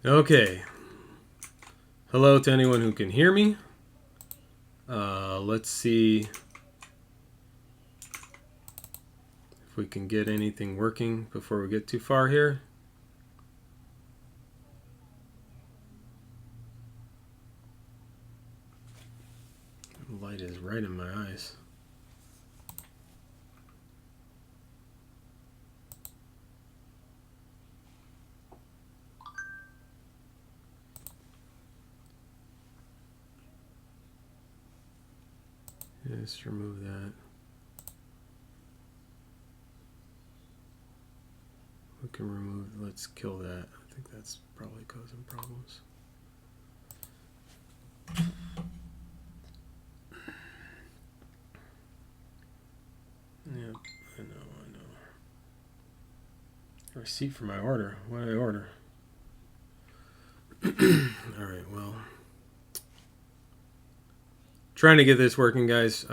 Okay. Hello to anyone who can hear me. Let's see if we can get anything working before we get too far here. The light is right in my eyes. Just remove that. We can remove, let's kill that. I think that's probably causing problems. Yeah, I know. A receipt for my order. What did I order? Alright, well. Trying to get this working, guys.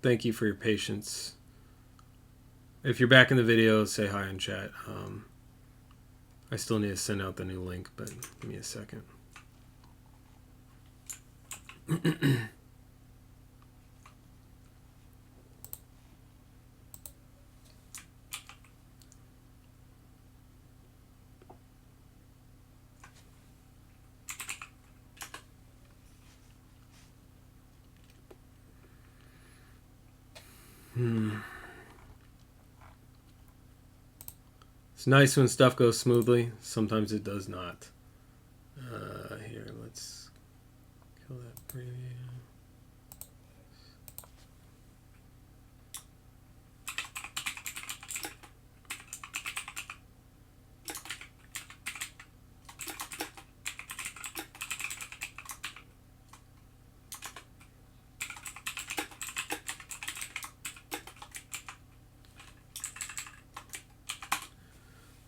Thank you for your patience. If you're back in the video, say hi in chat. I still need to send out the new link, but give me a second. It's nice when stuff goes smoothly. Sometimes it does not. Here, let's kill that preview.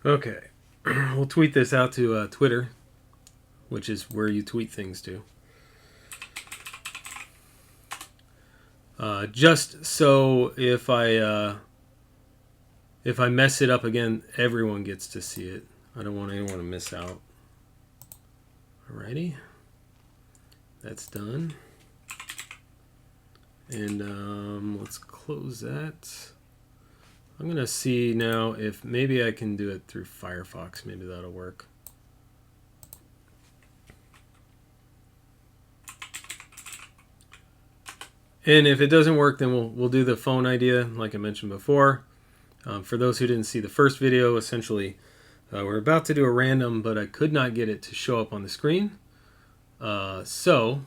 Okay, we'll tweet this out to Twitter, which is where you tweet things to. Just so if I mess it up again, everyone gets to see it. I don't want anyone to miss out. Alrighty, that's done. And let's close that. I'm going to see now if maybe I can do it through Firefox. Maybe that'll work. And if it doesn't work, then we'll do the phone idea like I mentioned before. For those who didn't see the first video, essentially we're about to do a random, but I could not get it to show up on the screen. So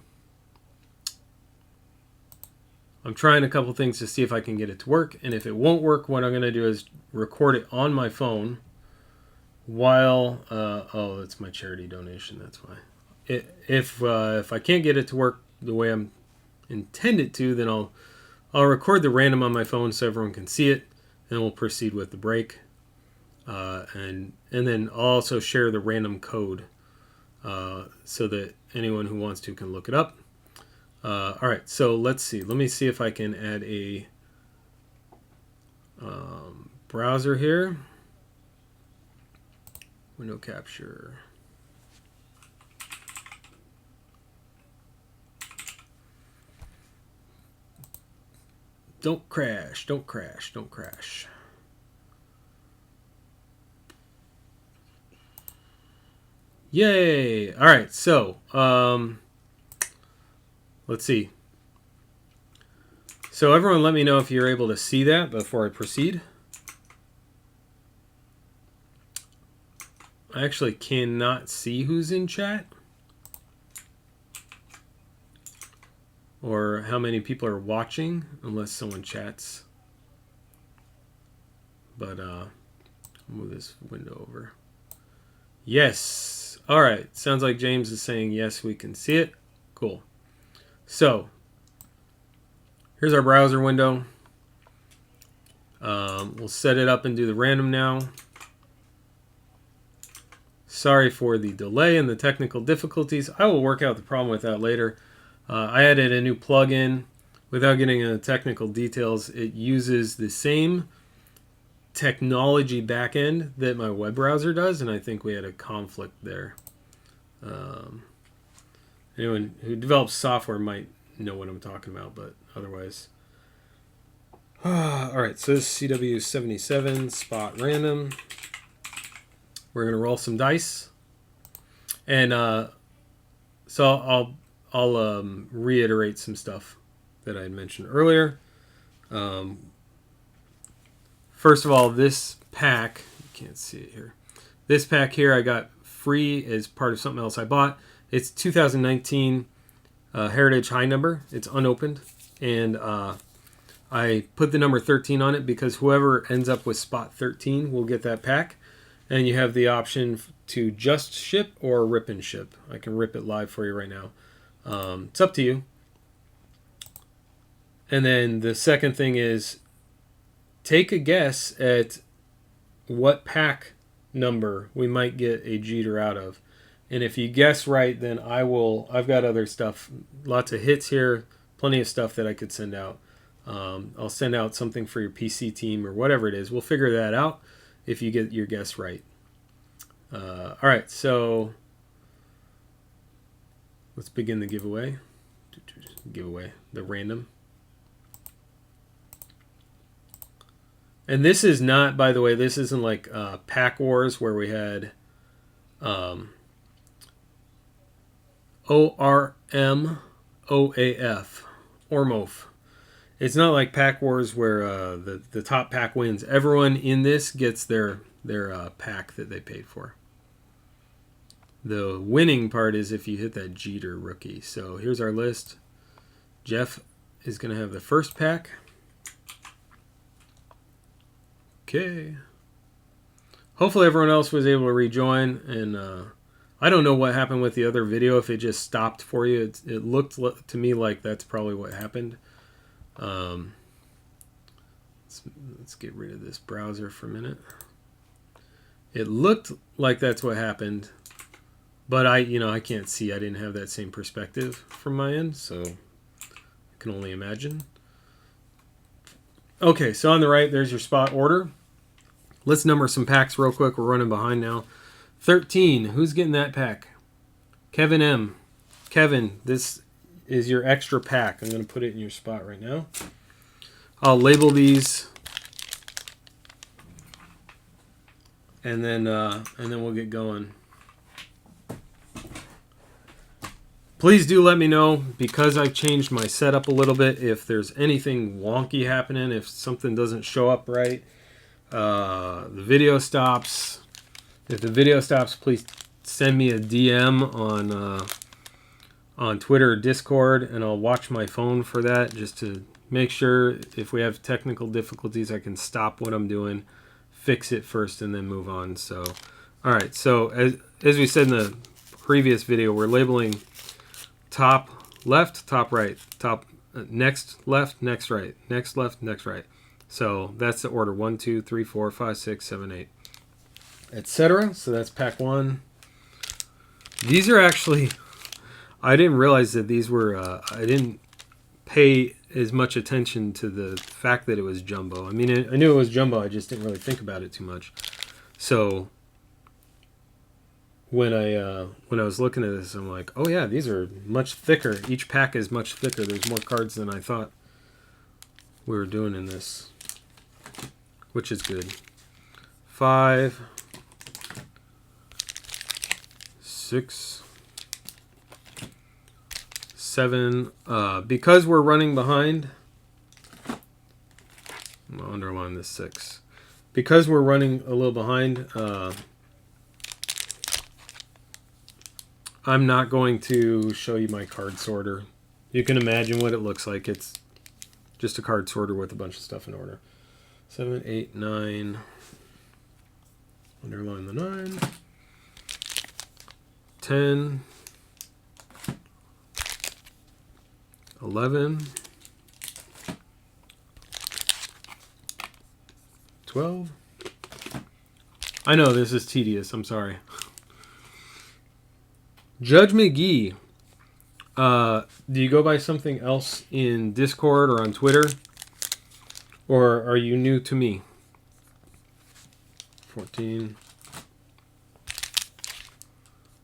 I'm trying a couple things to see if I can get it to work, and if it won't work, what I'm going to do is record it on my phone while oh, that's my charity donation, that's why. If I can't get it to work the way I'm intended to, then I'll record the random on my phone so everyone can see it, and we'll proceed with the break. And then I'll also share the random code so that anyone who wants to can look it up. Alright, so let's see. Let me see if I can add a browser here. Window capture. Don't crash, don't crash, don't crash. Yay! Alright, so let's see. So everyone let me know if you're able to see that before I proceed. I actually cannot see who's in chat or how many people are watching unless someone chats. But I'll move this window over. Yes. All right. Sounds like James is saying yes, we can see it. Cool. So here's our browser window. We'll set it up and do the random now. Sorry for the delay and the technical difficulties. I will work out the problem with that later. I added a new plugin. Without getting into technical details, it uses the same technology backend that my web browser does, and I think we had a conflict there. Anyone who develops software might know what I'm talking about, but otherwise. All right, so this is CW77 spot random. We're gonna roll some dice, and so I'll reiterate some stuff that I had mentioned earlier. First of all, this pack, you can't see it here. This pack here I got free as part of something else I bought. It's 2019 Heritage High number. It's unopened, and I put the number 13 on it because whoever ends up with spot 13 will get that pack. And you have the option to just ship or rip and ship. I can rip it live for you right now. It's up to you. And then the second thing is take a guess at what pack number we might get a Jeter out of. And if you guess right, then I've got other stuff, lots of hits here, plenty of stuff that I could send out. I'll send out something for your PC team or whatever it is. We'll figure that out if you get your guess right. All right, so let's begin the giveaway. The random. And this is not, by the way, this isn't like Pack Wars where we had ORMOAF, Ormof. It's not like Pack Wars where the top pack wins. Everyone in this gets their pack that they paid for. The winning part is if you hit that Jeter rookie. So here's our list. Jeff is going to have the first pack. Okay. Hopefully everyone else was able to rejoin. And I don't know what happened with the other video, if it just stopped for you. It looked to me like that's probably what happened. Let's get rid of this browser for a minute. It looked like that's what happened, but I can't see. I didn't have that same perspective from my end, so I can only imagine. Okay, so on the right, there's your spot order. Let's number some packs real quick. We're running behind now. 13. Who's getting that pack? Kevin M. Kevin, this is your extra pack. I'm going to put it in your spot right now. I'll label these, and then we'll get going. Please do let me know, because I've changed my setup a little bit, if there's anything wonky happening, if something doesn't show up right, the video stops. If the video stops, please send me a DM on Twitter or Discord, and I'll watch my phone for that, just to make sure if we have technical difficulties, I can stop what I'm doing, fix it first, and then move on. So, all right. So as we said in the previous video, we're labeling top left, top right, top next left, next right, next left, next right. So that's the order: 1, 2, 3, 4, 5, 6, 7, 8, etc. So that's pack 1. These are actually, I didn't realize that these were, I didn't pay as much attention to the fact that it was jumbo. I mean, I knew it was jumbo, I just didn't really think about it too much. So when I was looking at this, I'm like, oh yeah, these are much thicker. Each pack is much thicker. There's more cards than I thought we were doing in this, which is good. 5, 6, 7. Because we're running behind, I'm gonna underline this 6. Because we're running a little behind, I'm not going to show you my card sorter. You can imagine what it looks like. It's just a card sorter with a bunch of stuff in order. 7, 8, 9. Underline the 9. 10. 11. 12. I know this is tedious. I'm sorry. Judge McGee. Do you go by something else in Discord or on Twitter? Or are you new to me? 14,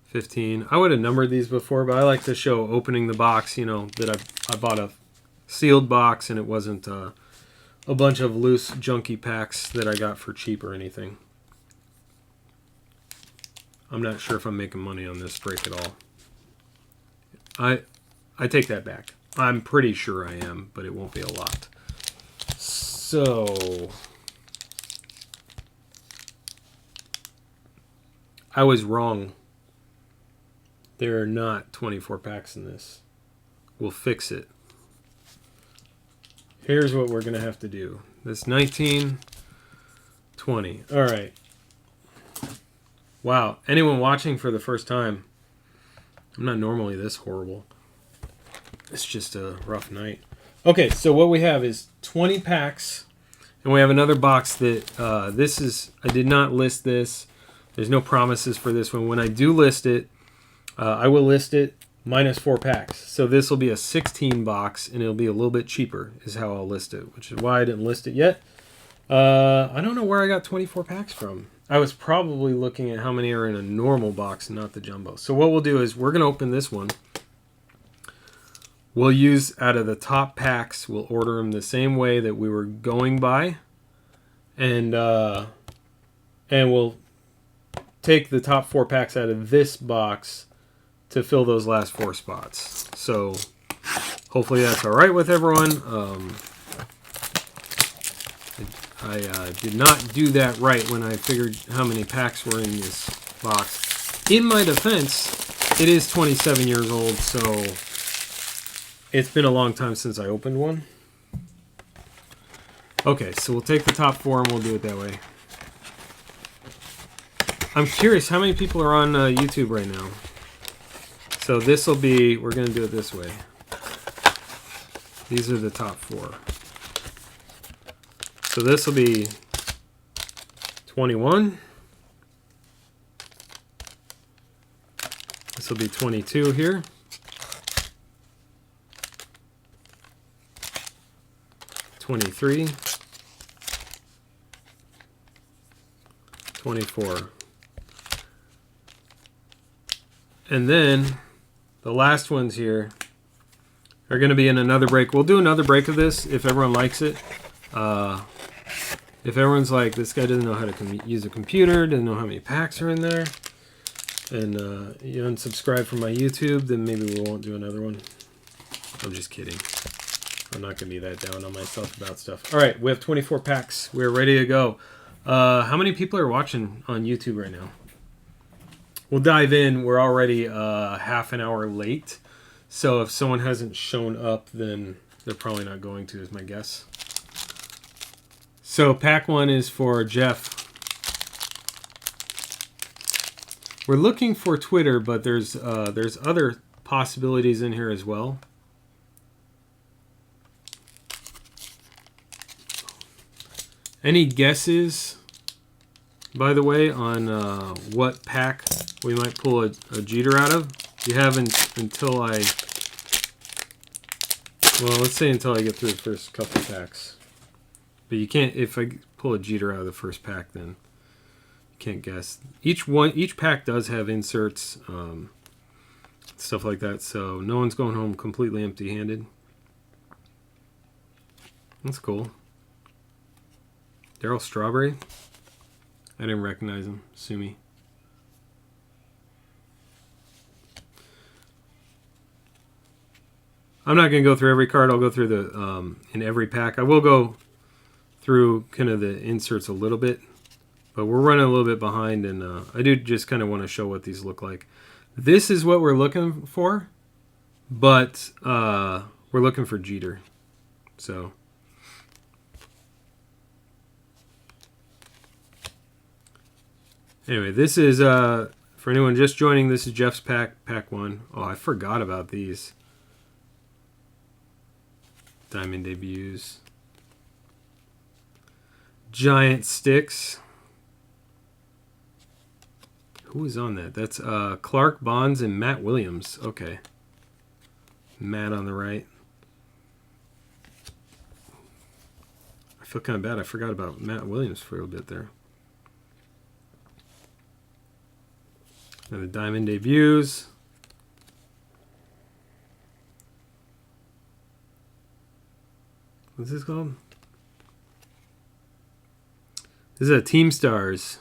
15. I would have numbered these before, but I like to show opening the box, you know, that I bought a sealed box and it wasn't a bunch of loose, junky packs that I got for cheap or anything. I'm not sure if I'm making money on this break at all. I take that back. I'm pretty sure I am, but it won't be a lot. So I was wrong. There are not 24 packs in this. We'll fix it. Here's what we're going to have to do. This 19, 20. All right. Wow. Anyone watching for the first time, I'm not normally this horrible. It's just a rough night. Okay, so what we have is 20 packs, and we have another box that this is, I did not list this. There's no promises for this one. When I do list it, I will list it minus 4 packs. So this will be a 16 box, and it'll be a little bit cheaper is how I'll list it, which is why I didn't list it yet. I don't know where I got 24 packs from. I was probably looking at how many are in a normal box and not the jumbo. So what we'll do is we're going to open this one. We'll use out of the top packs, we'll order them the same way that we were going by. And we'll take the top 4 packs out of this box to fill those last 4 spots. So hopefully that's all right with everyone. I did not do that right when I figured how many packs were in this box. In my defense, it is 27 years old, so it's been a long time since I opened one. Okay, so we'll take the top 4 and we'll do it that way. I'm curious, how many people are on YouTube right now? So this will be, we're going to do it this way. These are the top 4. So this will be 21. This will be 22 here. 23. 24. And then the last ones here are going to be in another break. We'll do another break of this if everyone likes it. If everyone's like, this guy doesn't know how to use a computer, doesn't know how many packs are in there, and you unsubscribe from my YouTube, then maybe we won't do another one. I'm just kidding. I'm not going to be that down on myself about stuff. All right, we have 24 packs. We're ready to go. How many people are watching on YouTube right now? We'll dive in. We're already half an hour late. So if someone hasn't shown up, then they're probably not going to, is my guess. So pack 1 is for Jeff. We're looking for Twitter, but there's other possibilities in here as well. Any guesses, by the way, on what pack we might pull a Jeter out of? You haven't until well, let's say until I get through the first couple packs. But you can't, if I pull a Jeter out of the first pack, then you can't guess. Each pack does have inserts, stuff like that, so no one's going home completely empty-handed. That's cool. Darryl Strawberry. I didn't recognize him. Sue me. I'm not going to go through every card. I'll go through the in every pack. I will go through kind of the inserts a little bit, but we're running a little bit behind, and I do just kind of want to show what these look like. This is what we're looking for, but we're looking for Jeter. So anyway, this is for anyone just joining, this is Jeff's pack 1. Oh, I forgot about these diamond debuts. Giant sticks. Who is on that? That's Clark Bonds and Matt Williams. Okay. Matt on the right. I feel kind of bad. I forgot about Matt Williams for a little bit there. And the Diamond debuts. What's this called? This is a Team Stars.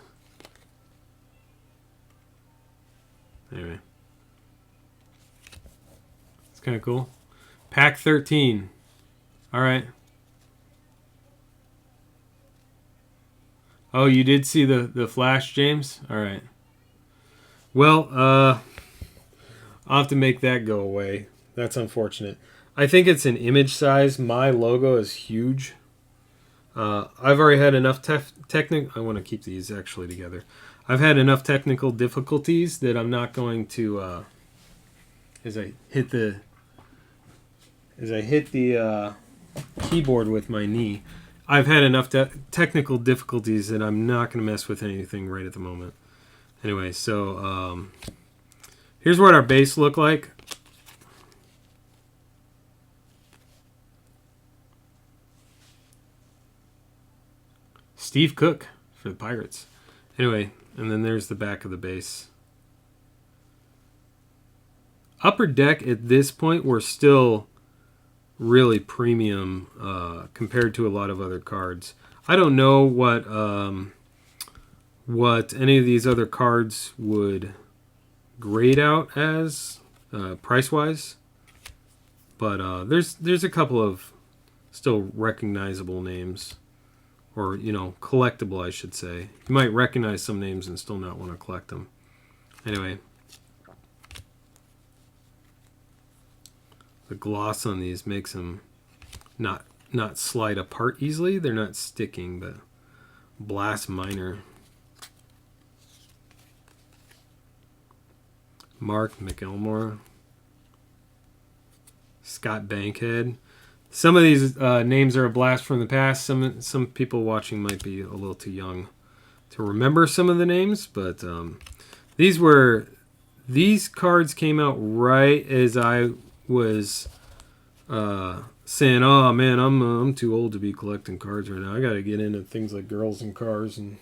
Anyway. It's kind of cool. Pack 13. Alright. Oh, you did see the flash, James? Alright. Well, I'll have to make that go away. That's unfortunate. I think it's an image size. My logo is huge. I've already had enough technical... I want to keep these actually together. I've had enough technical difficulties that I'm not going to... as I hit the keyboard with my knee, I've had enough technical difficulties that I'm not going to mess with anything right at the moment. Anyway, so here's what our base look like. Steve Cook for the Pirates. Anyway, and then there's the back of the base. Upper Deck at this point, we're still really premium compared to a lot of other cards. I don't know what any of these other cards would grade out as price-wise, but there's a couple of still recognizable names, or collectible, I should say. You might recognize some names and still not want to collect them. Anyway, the gloss on these makes them not slide apart easily. They're not sticking, but Blast Minor. Mark McElmore. Scott Bankhead. Some of these names are a blast from the past. Some people watching might be a little too young to remember some of the names, but these cards came out right as I was saying, "Oh man, I'm too old to be collecting cards right now. I got to get into things like girls and cars," and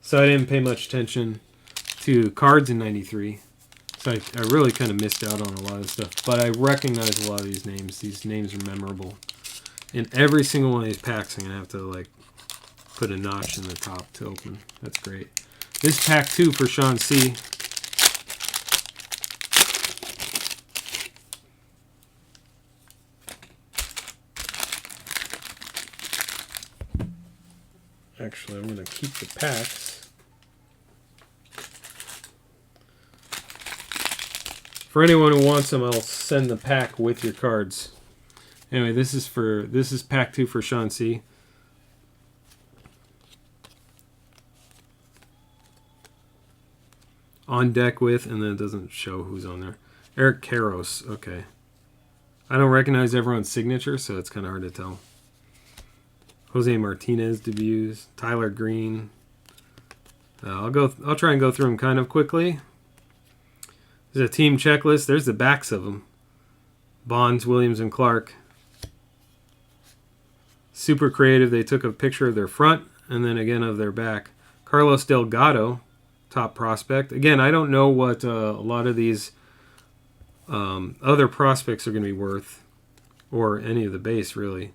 so I didn't pay much attention to cards in '93. So I really kind of missed out on a lot of stuff, but I recognize a lot of these names. These names are memorable. In every single one of these packs, I'm gonna have to put a notch in the top to open. That's great. This pack 2 for Sean C. Actually, I'm going to keep the packs. For anyone who wants them, I'll send the pack with your cards. Anyway, this is pack 2 for Sean C. On deck with, and then it doesn't show who's on there. Eric Karros. Okay. I don't recognize everyone's signature, so it's kind of hard to tell. Jose Martinez debuts. Tyler Green. I'll try and go through them kind of quickly. There's a team checklist. There's the backs of them. Bonds, Williams, and Clark. Super creative. They took a picture of their front and then again of their back. Carlos Delgado, top prospect. Again, I don't know what a lot of these other prospects are going to be worth, or any of the base, really.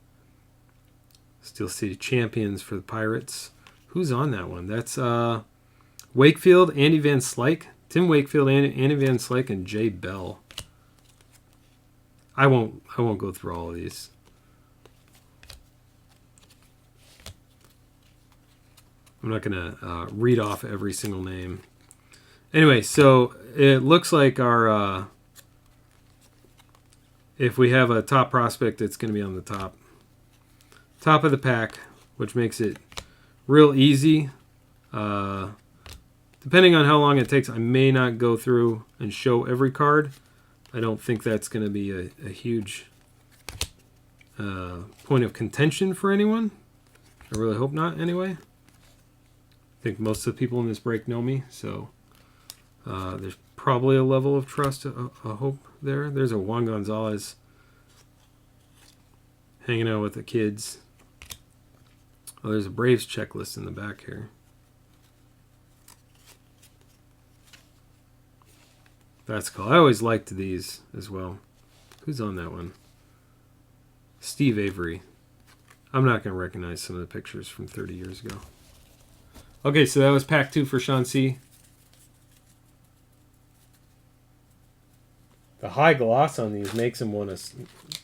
Steel City champions for the Pirates. Who's on that one? That's Wakefield, Andy Van Slyke. Tim Wakefield, Andy Van Slyke, and Jay Bell. I won't go through all of these. I'm not going to read off every single name. Anyway, so it looks like our... if we have a top prospect, it's going to be on the top of the pack, which makes it real easy. Depending on how long it takes, I may not go through and show every card. I don't think that's going to be a huge point of contention for anyone. I really hope not, anyway. I think most of the people in this break know me, so there's probably a level of trust, a hope there. There's a Juan Gonzalez hanging out with the kids. Oh, there's a Braves checklist in the back here. That's cool. I always liked these as well. Who's on that one? Steve Avery. I'm not going to recognize some of the pictures from 30 years ago. Okay, so that was pack 2 for Sean C. The high gloss on these makes them want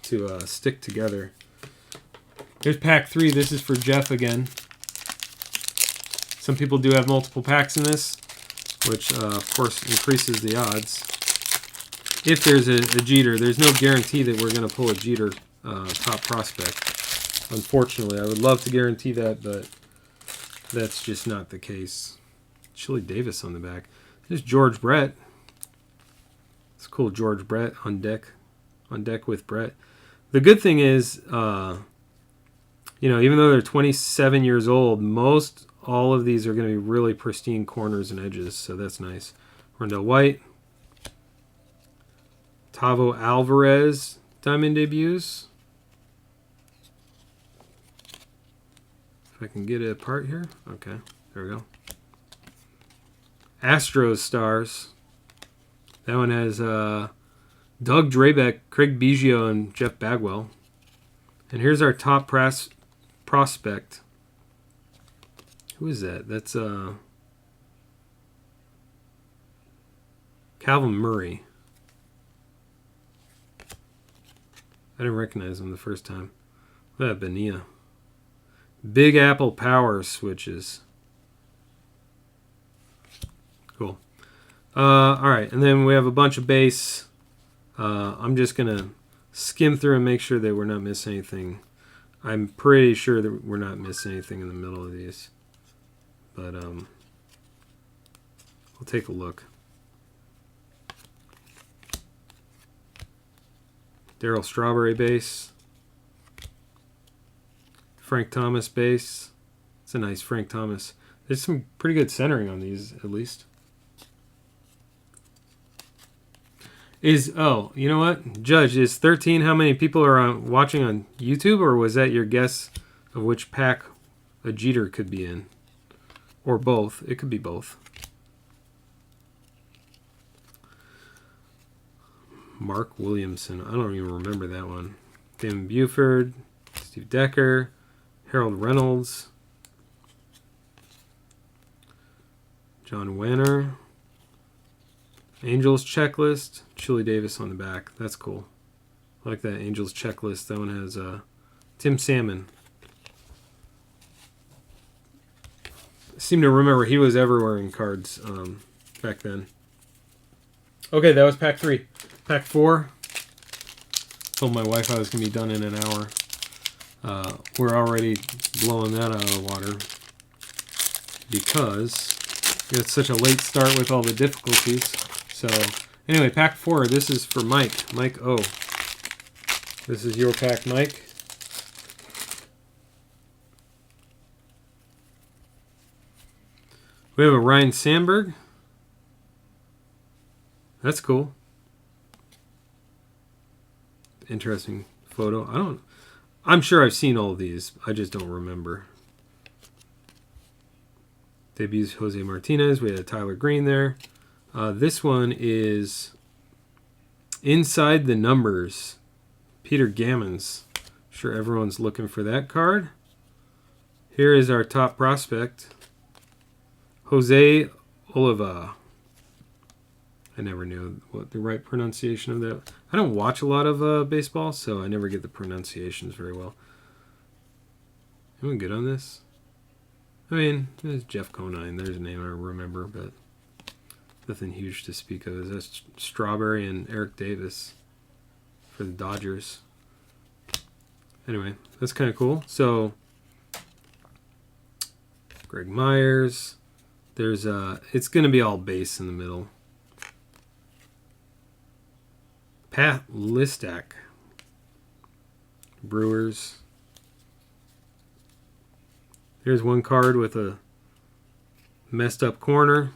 to stick together. Here's pack 3. This is for Jeff again. Some people do have multiple packs in this, which of course increases the odds. If there's a Jeter, there's no guarantee that we're going to pull a Jeter top prospect. Unfortunately, I would love to guarantee that, but that's just not the case. Chili Davis on the back. There's George Brett. It's cool, George Brett on deck with Brett. The good thing is, even though they're 27 years old, all of these are going to be really pristine corners and edges, so that's nice. Rondell White. Tavo Alvarez diamond debuts. If I can get it apart here. Okay, there we go. Astros stars. That one has Doug Drabeck, Craig Biggio, and Jeff Bagwell. And here's our top prospect. Who is that? That's Calvin Murray. I didn't recognize him the first time. Look at that Bonilla. Big Apple power switches. Cool. All right, and then we have a bunch of base. I'm just going to skim through and make sure that we're not missing anything. I'm pretty sure that we're not missing anything in the middle of these. But we'll take a look. Darryl Strawberry base. Frank Thomas base. It's a nice Frank Thomas. There's some pretty good centering on these, at least. You know what? Judge, is 13 how many people are watching on YouTube, or was that your guess of which pack a Jeter could be in? Or both. It could be both. Mark Williamson. I don't even remember that one. Damon Buford. Steve Decker. Harold Reynolds. John Wanner. Angels checklist. Chili Davis on the back. That's cool. I like that Angels checklist. That one has Tim Salmon. I seem to remember he was everywhere in cards back then. Okay, that was pack 3. Pack 4. Told my wife I was going to be done in an hour. We're already blowing that out of the water because we had such a late start with all the difficulties. So, anyway, pack 4. This is for Mike. Mike O. This is your pack, Mike. We have a Ryan Sandberg. That's cool. Interesting photo. I'm sure I've seen all of these. I just don't remember. Debuts Jose Martinez. We had a Tyler Green there. This one is Inside the Numbers. Peter Gammons. Sure everyone's looking for that card. Here is our top prospect. Jose Oliva. I never knew what the right pronunciation of that. I don't watch a lot of baseball, so I never get the pronunciations very well. Anyone good on this? I mean, there's Jeff Conine. There's a name I remember, but nothing huge to speak of. That's Strawberry and Eric Davis for the Dodgers. Anyway, that's kind of cool. So, Greg Myers. There's it's going to be all base in the middle. Pat Listak. Brewers. Here's one card with a messed up corner.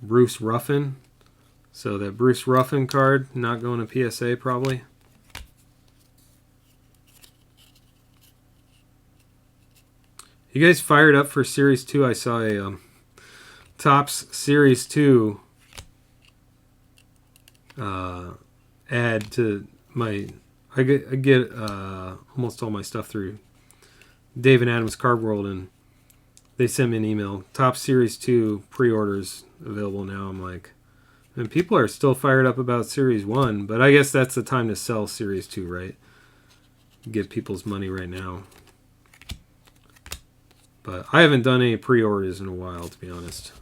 Bruce Ruffin. So that Bruce Ruffin card, not going to PSA probably. You guys fired up for Series 2? I saw a Topps Series 2 add to my. I get almost all my stuff through Dave and Adam's Card World, and they sent me an email. Top Series 2 pre-orders available now. I'm like, and people are still fired up about Series 1, but I guess that's the time to sell Series 2, right? Get people's money right now. But I haven't done any pre-orders in a while, to be honest.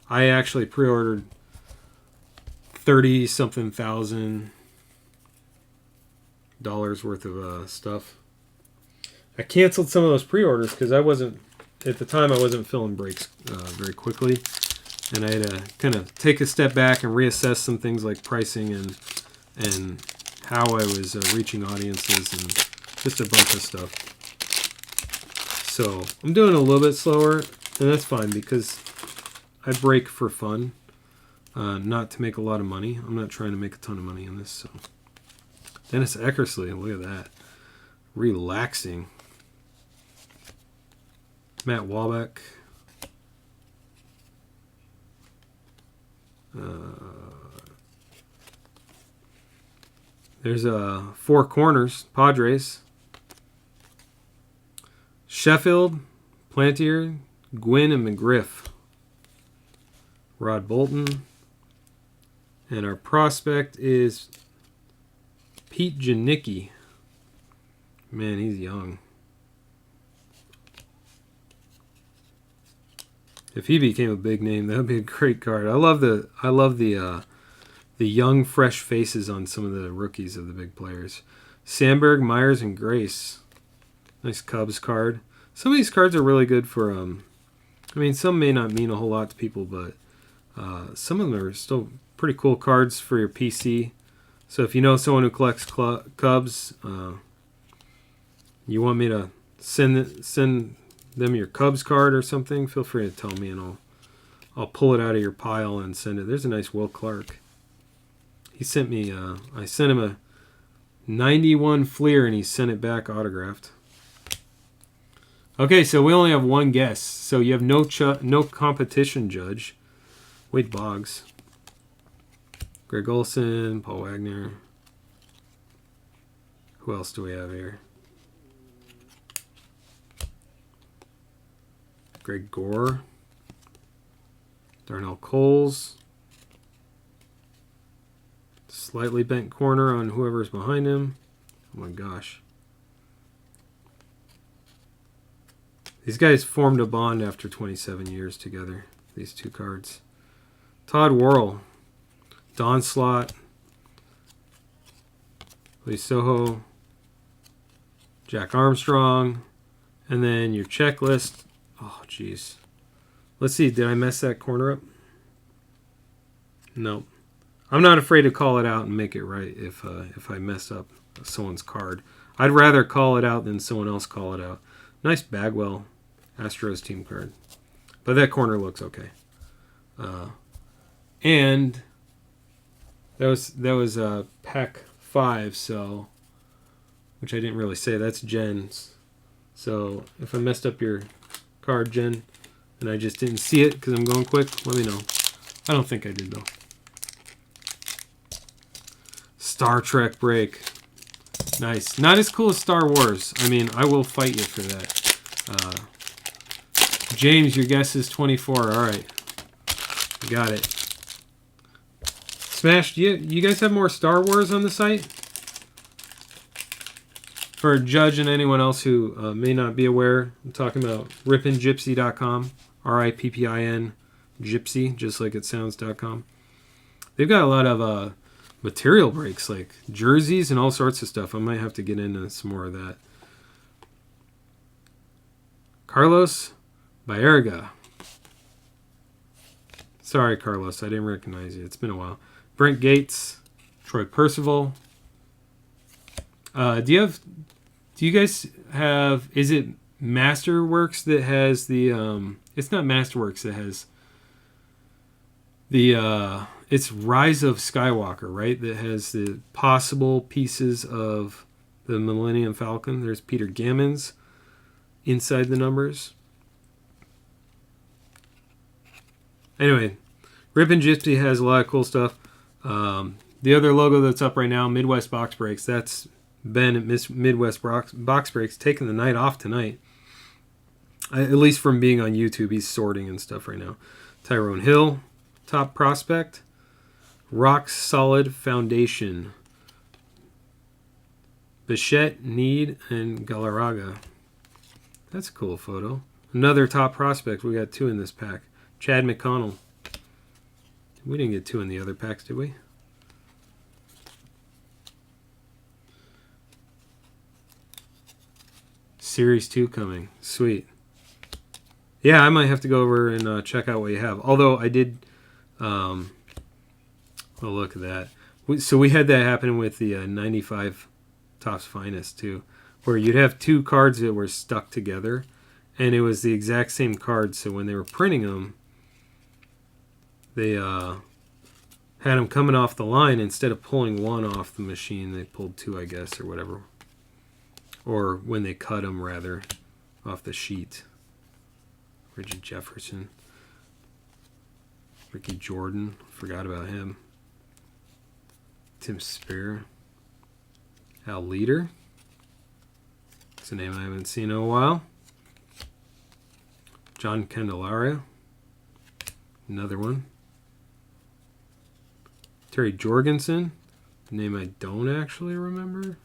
I actually pre-ordered 30-something thousand dollars worth of stuff. I canceled some of those pre-orders because I wasn't, at the time, I wasn't filling breaks very quickly. And I had to kind of take a step back and reassess some things like pricing and how I was reaching audiences and just a bunch of stuff. So I'm doing a little bit slower, and that's fine because I break for fun, not to make a lot of money. I'm not trying to make a ton of money on this. So Dennis Eckersley, look at that, relaxing. Matt Walbeck. There's Four Corners, Padres. Sheffield, Plantier, Gwynn, and McGriff. Rod Bolton. And our prospect is Pete Janicki. Man, he's young. If he became a big name, that would be a great card. I love the young, fresh faces on some of the rookies of the big players. Sandberg, Myers, and Grace. Nice Cubs card. Some of these cards are really good for, I mean, some may not mean a whole lot to people, but some of them are still pretty cool cards for your PC. So if you know someone who collects Cubs, you want me to send them your Cubs card or something, feel free to tell me, and I'll pull it out of your pile and send it. There's a nice Will Clark. He sent me, I sent him a 91 Fleer, and he sent it back autographed. Okay, so we only have one guess. So you have no competition judge. Wade Boggs. Greg Olson, Paul Wagner. Who else do we have here? Greg Gore. Darnell Coles. Slightly bent corner on whoever's behind him. Oh my gosh. These guys formed a bond after 27 years together, these two cards. Todd Worrell, Don Slott, Lee Soho, Jack Armstrong, and then your checklist. Oh, jeez. Let's see, did I mess that corner up? Nope. I'm not afraid to call it out and make it right if I mess up someone's card. I'd rather call it out than someone else call it out. Nice Bagwell Astros team card. But that corner looks okay. And that was pack 5, so, which I didn't really say. That's Jen's. So if I messed up your card, Jen, and I just didn't see it because I'm going quick, let me know. I don't think I did, though. Star Trek break. Nice. Not as cool as Star Wars. I mean, I will fight you for that. James, your guess is 24. All right. Got it. Smash, do you guys have more Star Wars on the site? For Judge and anyone else who may not be aware, I'm talking about rippingypsy.com. RIPPIN gypsy, just like it sounds.com. They've got a lot of material breaks, like jerseys and all sorts of stuff. I might have to get into some more of that. Carlos Baerga. Sorry, Carlos, I didn't recognize you. It's been a while. Brent Gates, Troy Percival. Do you guys have, is it Masterworks that has the, it's not Masterworks that has the, it's Rise of Skywalker, right? That has the possible pieces of the Millennium Falcon. There's Peter Gammons inside the numbers. Anyway, Rip and Gypsy has a lot of cool stuff. The other logo that's up right now, Midwest Box Breaks, that's Ben at Midwest Box Breaks taking the night off tonight. At least from being on YouTube, he's sorting and stuff right now. Tyrone Hill, top prospect. Rock Solid Foundation. Bichette, Need, and Galarraga. That's a cool photo. Another top prospect. We got 2 in this pack. Chad McConnell. We didn't get 2 in the other packs, did we? Series 2 coming. Sweet. Yeah, I might have to go over and check out what you have. Although I did... well, look at that. So we had that happen with the 95 Topps Finest, too. Where you'd have 2 cards that were stuck together. And it was the exact same card. So when they were printing them, they had them coming off the line. Instead of pulling one off the machine, they pulled 2, I guess, or whatever. Or when they cut them, rather, off the sheet. Reggie Jefferson. Ricky Jordan. Forgot about him. Tim Spear. Al Leader. It's a name I haven't seen in a while. John Candelario. Another one. Terry Jorgensen. A name I don't actually remember.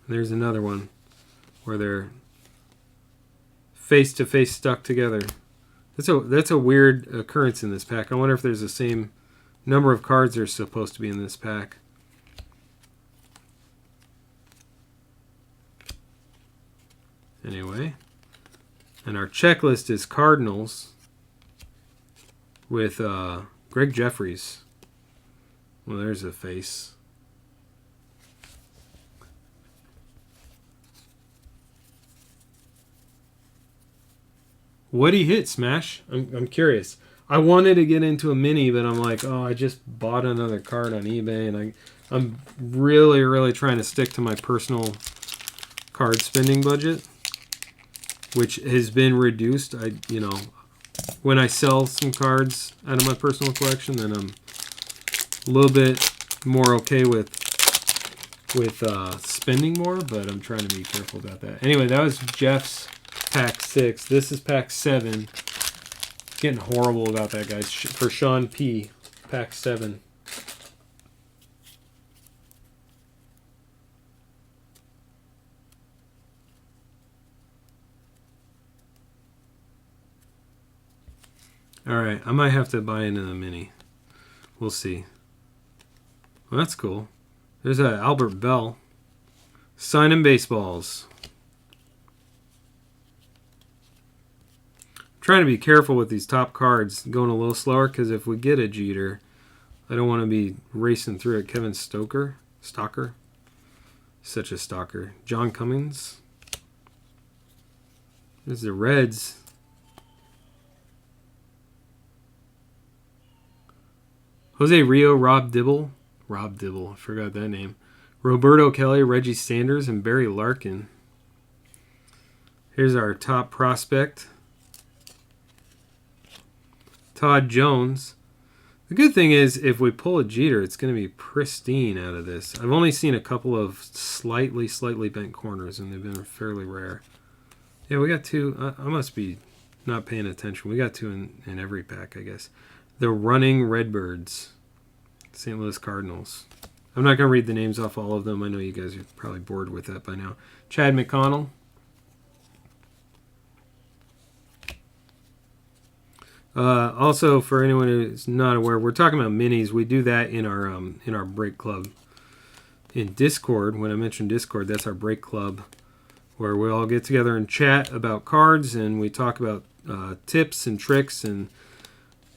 There's another one where they're face to face stuck together. That's a weird occurrence in this pack. I wonder if there's the same number of cards that are supposed to be in this pack. Anyway, and our checklist is Cardinals with Greg Jeffries. Well, there's a face. What'd he hit, Smash? I'm curious. I wanted to get into a mini, but I'm like, oh, I just bought another card on eBay, and I'm really, really trying to stick to my personal card spending budget, which has been reduced. When I sell some cards out of my personal collection, then I'm a little bit more okay with spending more, but I'm trying to be careful about that. Anyway, that was Jeff's pack 6. This is pack 7. Getting horrible about that, guys. For Sean P, pack 7. Alright, I might have to buy into the mini. We'll see. Well, that's cool. There's a Albert Bell. Signing baseballs. Trying to be careful with these top cards, going a little slower, because if we get a Jeter, I don't want to be racing through it. Kevin Stalker, such a stalker. John Cummings. There's the Reds. Jose Rio, Rob Dibble, I forgot that name. Roberto Kelly, Reggie Sanders, and Barry Larkin. Here's our top prospect. Todd Jones. The good thing is, if we pull a Jeter, it's going to be pristine out of this. I've only seen a couple of slightly bent corners, and they've been fairly rare. Yeah, we got 2. I must be not paying attention. We got 2 in every pack, I guess. The Running Redbirds. St. Louis Cardinals. I'm not going to read the names off all of them. I know you guys are probably bored with that by now. Chad McConnell. Also, for anyone who's not aware, we're talking about minis. We do that in our break club in Discord. When I mention Discord, that's our break club where we all get together and chat about cards, and we talk about tips and tricks, and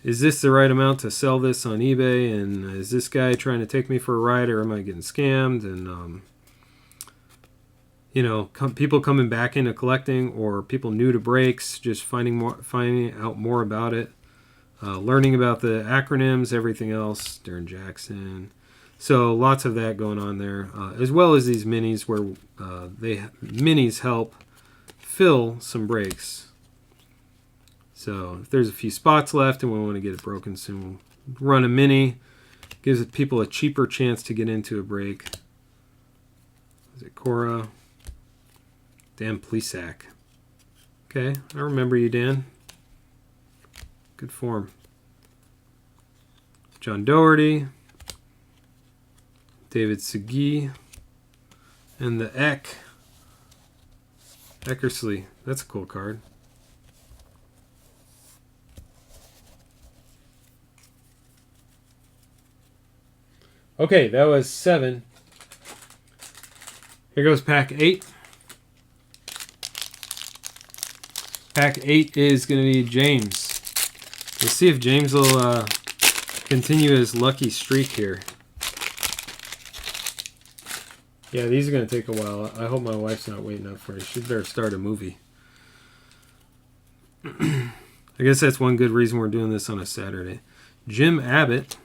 is this the right amount to sell this on eBay, and is this guy trying to take me for a ride, or am I getting scammed? And people coming back into collecting, or people new to breaks, just finding out more about it, learning about the acronyms, everything else. Darren Jackson. So lots of that going on there, as well as these minis where minis help fill some breaks. So if there's a few spots left and we want to get it broken soon, we'll run a mini. Gives people a cheaper chance to get into a break. Is it Cora? Dan Plesac. Okay, I remember you, Dan. Good form. John Doherty. David Segui. And the Eckersley. That's a cool card. Okay, that was 7. Here goes pack 8. Pack 8 is going to be James. We'll see if James will continue his lucky streak here. Yeah, these are going to take a while. I hope my wife's not waiting up for it. She better start a movie. I guess that's one good reason we're doing this on a Saturday. Jim Abbott.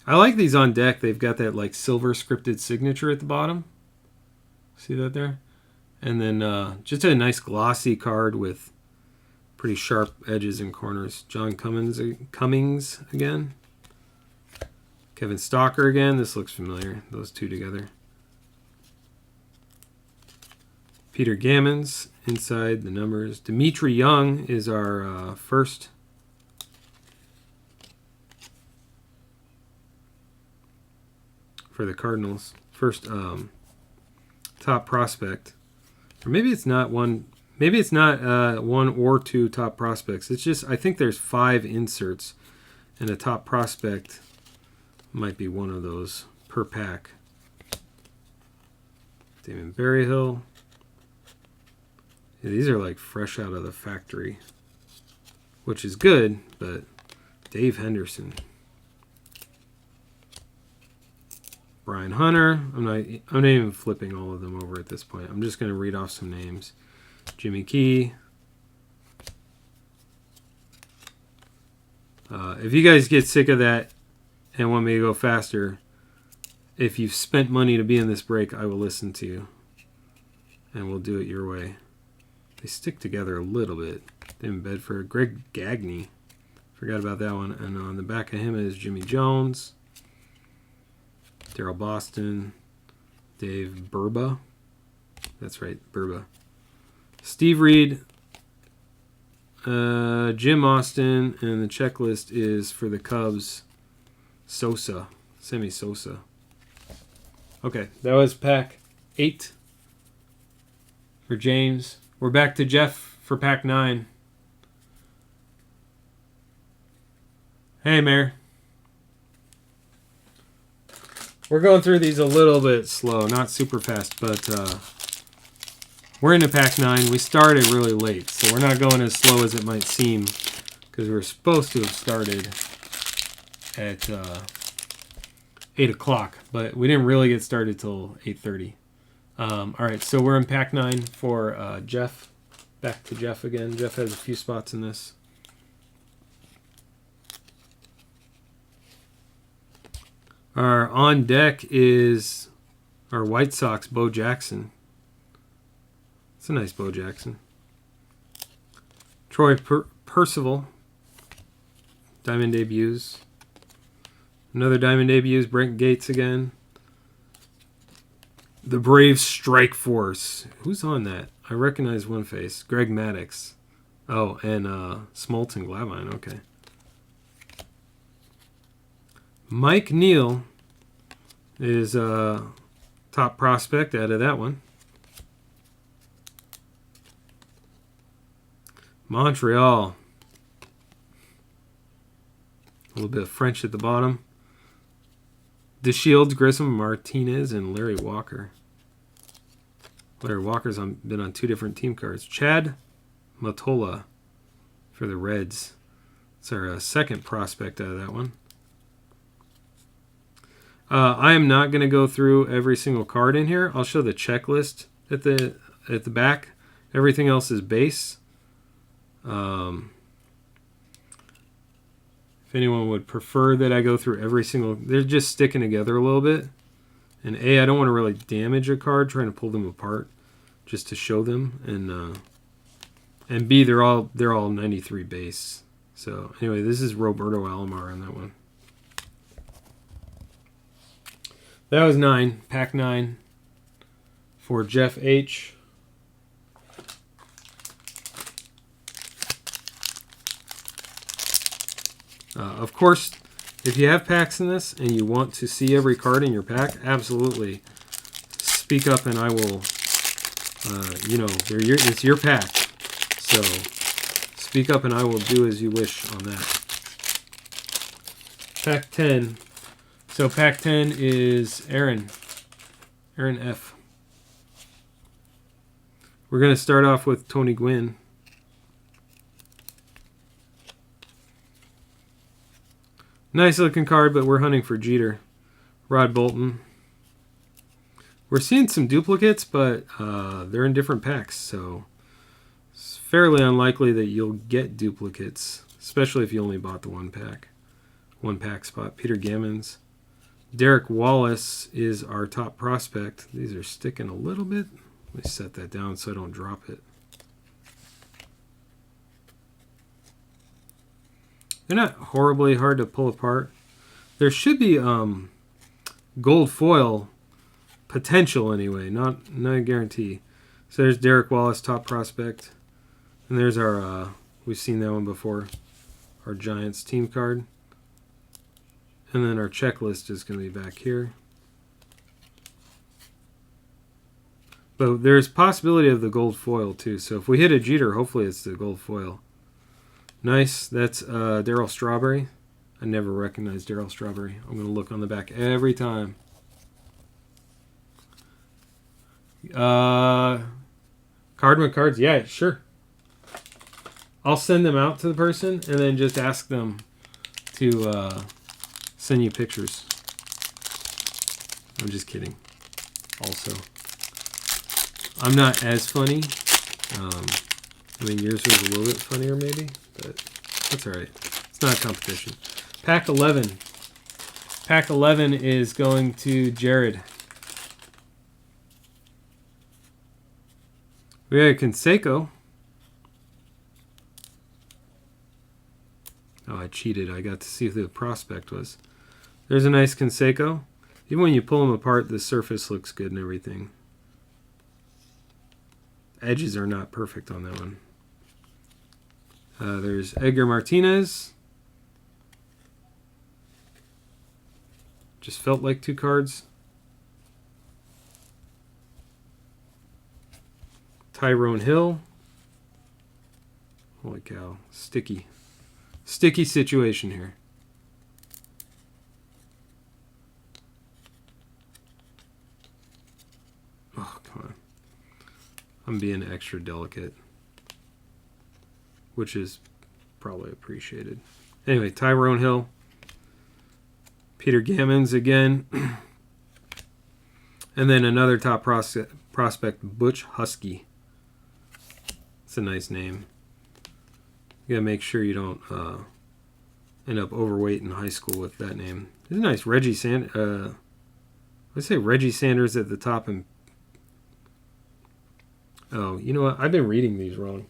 I like these on deck. They've got that like silver scripted signature at the bottom. See that there? And then just a nice glossy card with pretty sharp edges and corners. John Cummings again. Kevin Stalker again. This looks familiar. Those two together. Peter Gammons inside the numbers. Dimitri Young is our first. For the Cardinals. First top prospect. Or maybe it's not one. Maybe it's not one or two top prospects. It's just, I think there's 5 inserts. And a top prospect might be one of those per pack. Damon Berryhill. Yeah, these are like fresh out of the factory. Which is good, but Dave Henderson. Brian Hunter. I'm not even flipping all of them over at this point. I'm just going to read off some names. Jimmy Key. If you guys get sick of that and want me to go faster, if you've spent money to be in this break, I will listen to you. And we'll do it your way. They stick together a little bit. David Bedford. Greg Gagne. Forgot about that one. And on the back of him is Jimmy Jones. Daryl Boston, Dave Burba. That's right, Burba. Steve Reed, Jim Austin, and the checklist is for the Cubs, Sosa, Sammy Sosa. Okay, that was pack 8 for James. We're back to Jeff for pack 9. Hey, Mayor. We're going through these a little bit slow, not super fast, but we're into pack 9. We started really late, so we're not going as slow as it might seem, because we're supposed to have started at 8 o'clock, but we didn't really get started till 8:30. All right, so we're in pack 9 for Jeff. Back to Jeff again. Jeff has a few spots in this. Our on deck is our White Sox, Bo Jackson. It's a nice Bo Jackson. Troy Percival. Diamond debuts. Another Diamond debuts. Brent Gates again. The Braves Strike Force. Who's on that? I recognize one face. Greg Maddux. Oh, and Smolton Glavine. Okay. Mike Neal is a top prospect out of that one. Montreal. A little bit of French at the bottom. DeShields, Grissom, Martinez, and Larry Walker. Larry Walker's been on 2 different team cards. Chad Mottola for the Reds. It's our second prospect out of that one. I am not going to go through every single card in here. I'll show the checklist at the back. Everything else is base. If anyone would prefer that I go through every single... They're just sticking together a little bit. And I don't want to really damage a card trying to pull them apart just to show them. And And B, they're all 93 base. So anyway, this is Roberto Alomar on that one. That was 9, pack 9 for Jeff H. Of course, if you have packs in this and you want to see every card in your pack, absolutely speak up and I will, it's your pack. So speak up and I will do as you wish on that. Pack 10. So pack 10 is Aaron F. We're going to start off with Tony Gwynn. Nice looking card, but we're hunting for Jeter. Rod Bolton. We're seeing some duplicates, but they're in different packs, so it's fairly unlikely that you'll get duplicates, especially if you only bought the one pack spot. Peter Gammons. Derek Wallace is our top prospect. These are sticking a little bit. Let me set that down so I don't drop it. They're not horribly hard to pull apart. There should be gold foil potential anyway, not a guarantee. So there's Derek Wallace, top prospect. And there's our, we've seen that one before, our Giants team card. And then our checklist is going to be back here. But there's possibility of the gold foil too. So if we hit a Jeter, hopefully it's the gold foil. Nice. That's Darryl Strawberry. I never recognized Darryl Strawberry. I'm going to look on the back every time. Cardman cards. Yeah, sure. I'll send them out to the person and then just ask them to send you pictures. I'm just kidding. Also, I'm not as funny. I mean, yours was a little bit funnier maybe, but that's all right. It's not a competition. Pack 11. Pack 11 is going to Jared. We got Canseco. Oh, I cheated. I got to see who the prospect was. There's a nice Canseco. Even when you pull them apart, the surface looks good and everything. Edges are not perfect on that one. There's Edgar Martinez. Just felt like 2 cards. Tyrone Hill. Holy cow. Sticky situation here. Oh, come on. I'm being extra delicate, which is probably appreciated. Anyway, Tyrone Hill. Peter Gammons again. And then another top prospect, Butch Husky. It's a nice name. You gotta make sure you don't end up overweight in high school with that name. It's a nice Reggie Sanders. Let's say Reggie Sanders at the top. And oh, you know what? I've been reading these wrong.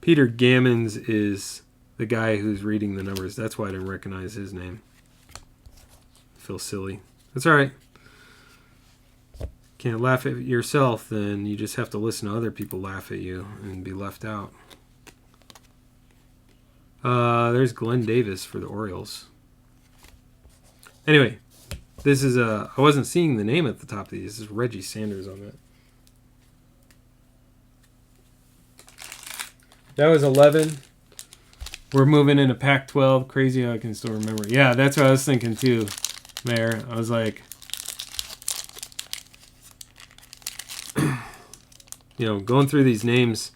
Peter Gammons is the guy who's reading the numbers. That's why I didn't recognize his name. I feel silly. That's all right. Can't laugh at yourself, then you just have to listen to other people laugh at you and be left out. There's Glenn Davis for the Orioles. Anyway, this is I wasn't seeing the name at the top of these. This is Reggie Sanders on that. That was 11. We're moving into pack 12. Crazy how I can still remember. Yeah, that's what I was thinking too, Mayor. I was like, you know, going through these names,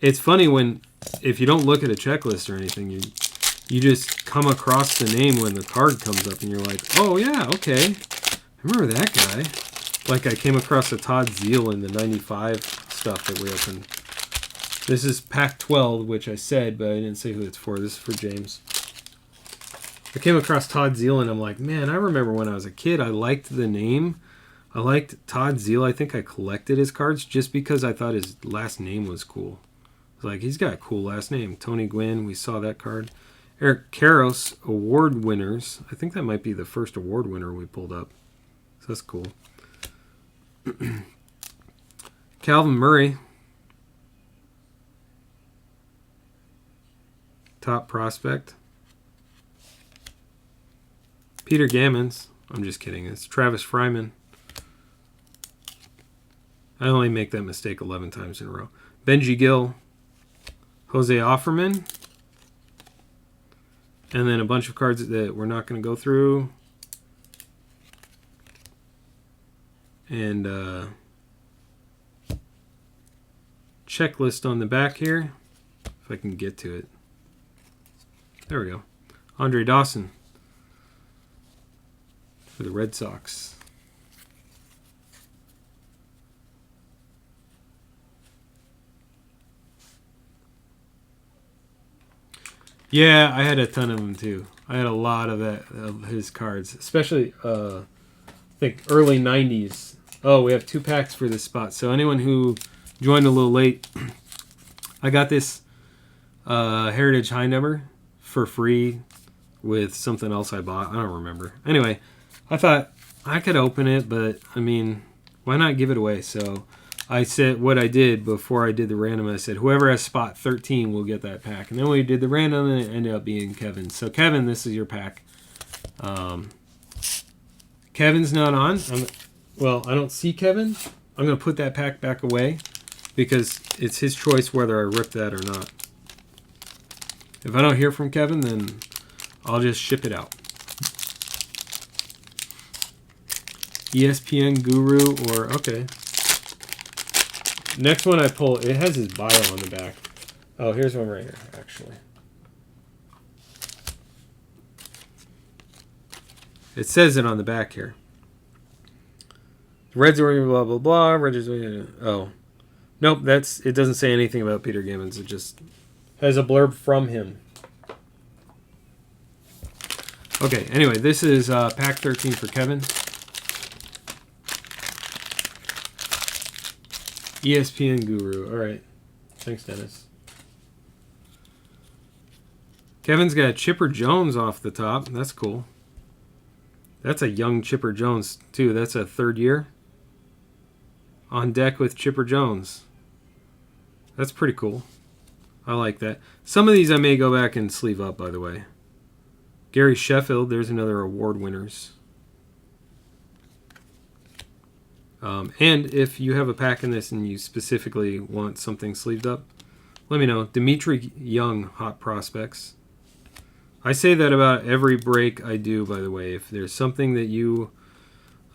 it's funny when, if you don't look at a checklist or anything, you just come across the name when the card comes up and you're like, oh yeah, okay, I remember that guy. Like I came across a Todd Zeal in the 95 stuff that we opened. This is pack 12, which I said, but I didn't say who it's for. This is for James. I came across Todd Zeal and I'm like, man, I remember when I was a kid, I liked the name, I liked Todd Zeal. I think I collected his cards just because I thought his last name was cool. I was like, he's got a cool last name. Tony Gwynn, we saw that card. Eric Karros, award winners. I think that might be the first award winner we pulled up. So that's cool. Calvin Murray. Top prospect. Peter Gammons. I'm just kidding. It's Travis Fryman. I only make that mistake 11 times in a row. Benji Gill. Jose Offerman. And then a bunch of cards that we're not going to go through. And checklist on the back here. If I can get to it. There we go. Andre Dawson for the Red Sox. Yeah, I had a ton of them too. I had a lot of his cards, especially I think early 90s. Oh, we have 2 packs for this spot. So anyone who joined a little late, I got this Heritage High number for free with something else I bought. I don't remember. Anyway, I thought I could open it, but I mean, why not give it away? So I said what I did before I did the random. I said whoever has spot 13 will get that pack. And then we did the random, and it ended up being Kevin. So Kevin, this is your pack. Kevin's not on. Well, I don't see Kevin. I'm going to put that pack back away because it's his choice whether I rip that or not. If I don't hear from Kevin, then I'll just ship it out. ESPN Guru or... Okay. Next one I pull, it has his bio on the back. Oh, here's one right here, actually. It says it on the back here. Reds are blah, blah, blah. Reds are... Oh. Nope, it doesn't say anything about Peter Gammons. It just has a blurb from him. Okay, anyway, this is pack 13 for Kevin. ESPN Guru. All right. Thanks, Dennis. Kevin's got Chipper Jones off the top. That's cool. That's a young Chipper Jones, too. That's a 3rd year. On deck with Chipper Jones. That's pretty cool. I like that. Some of these I may go back and sleeve up, by the way. Gary Sheffield. There's another award winners. And if you have a pack in this and you specifically want something sleeved up, let me know. Dimitri Young, hot prospects. I say that about every break I do, by the way. If there's something that you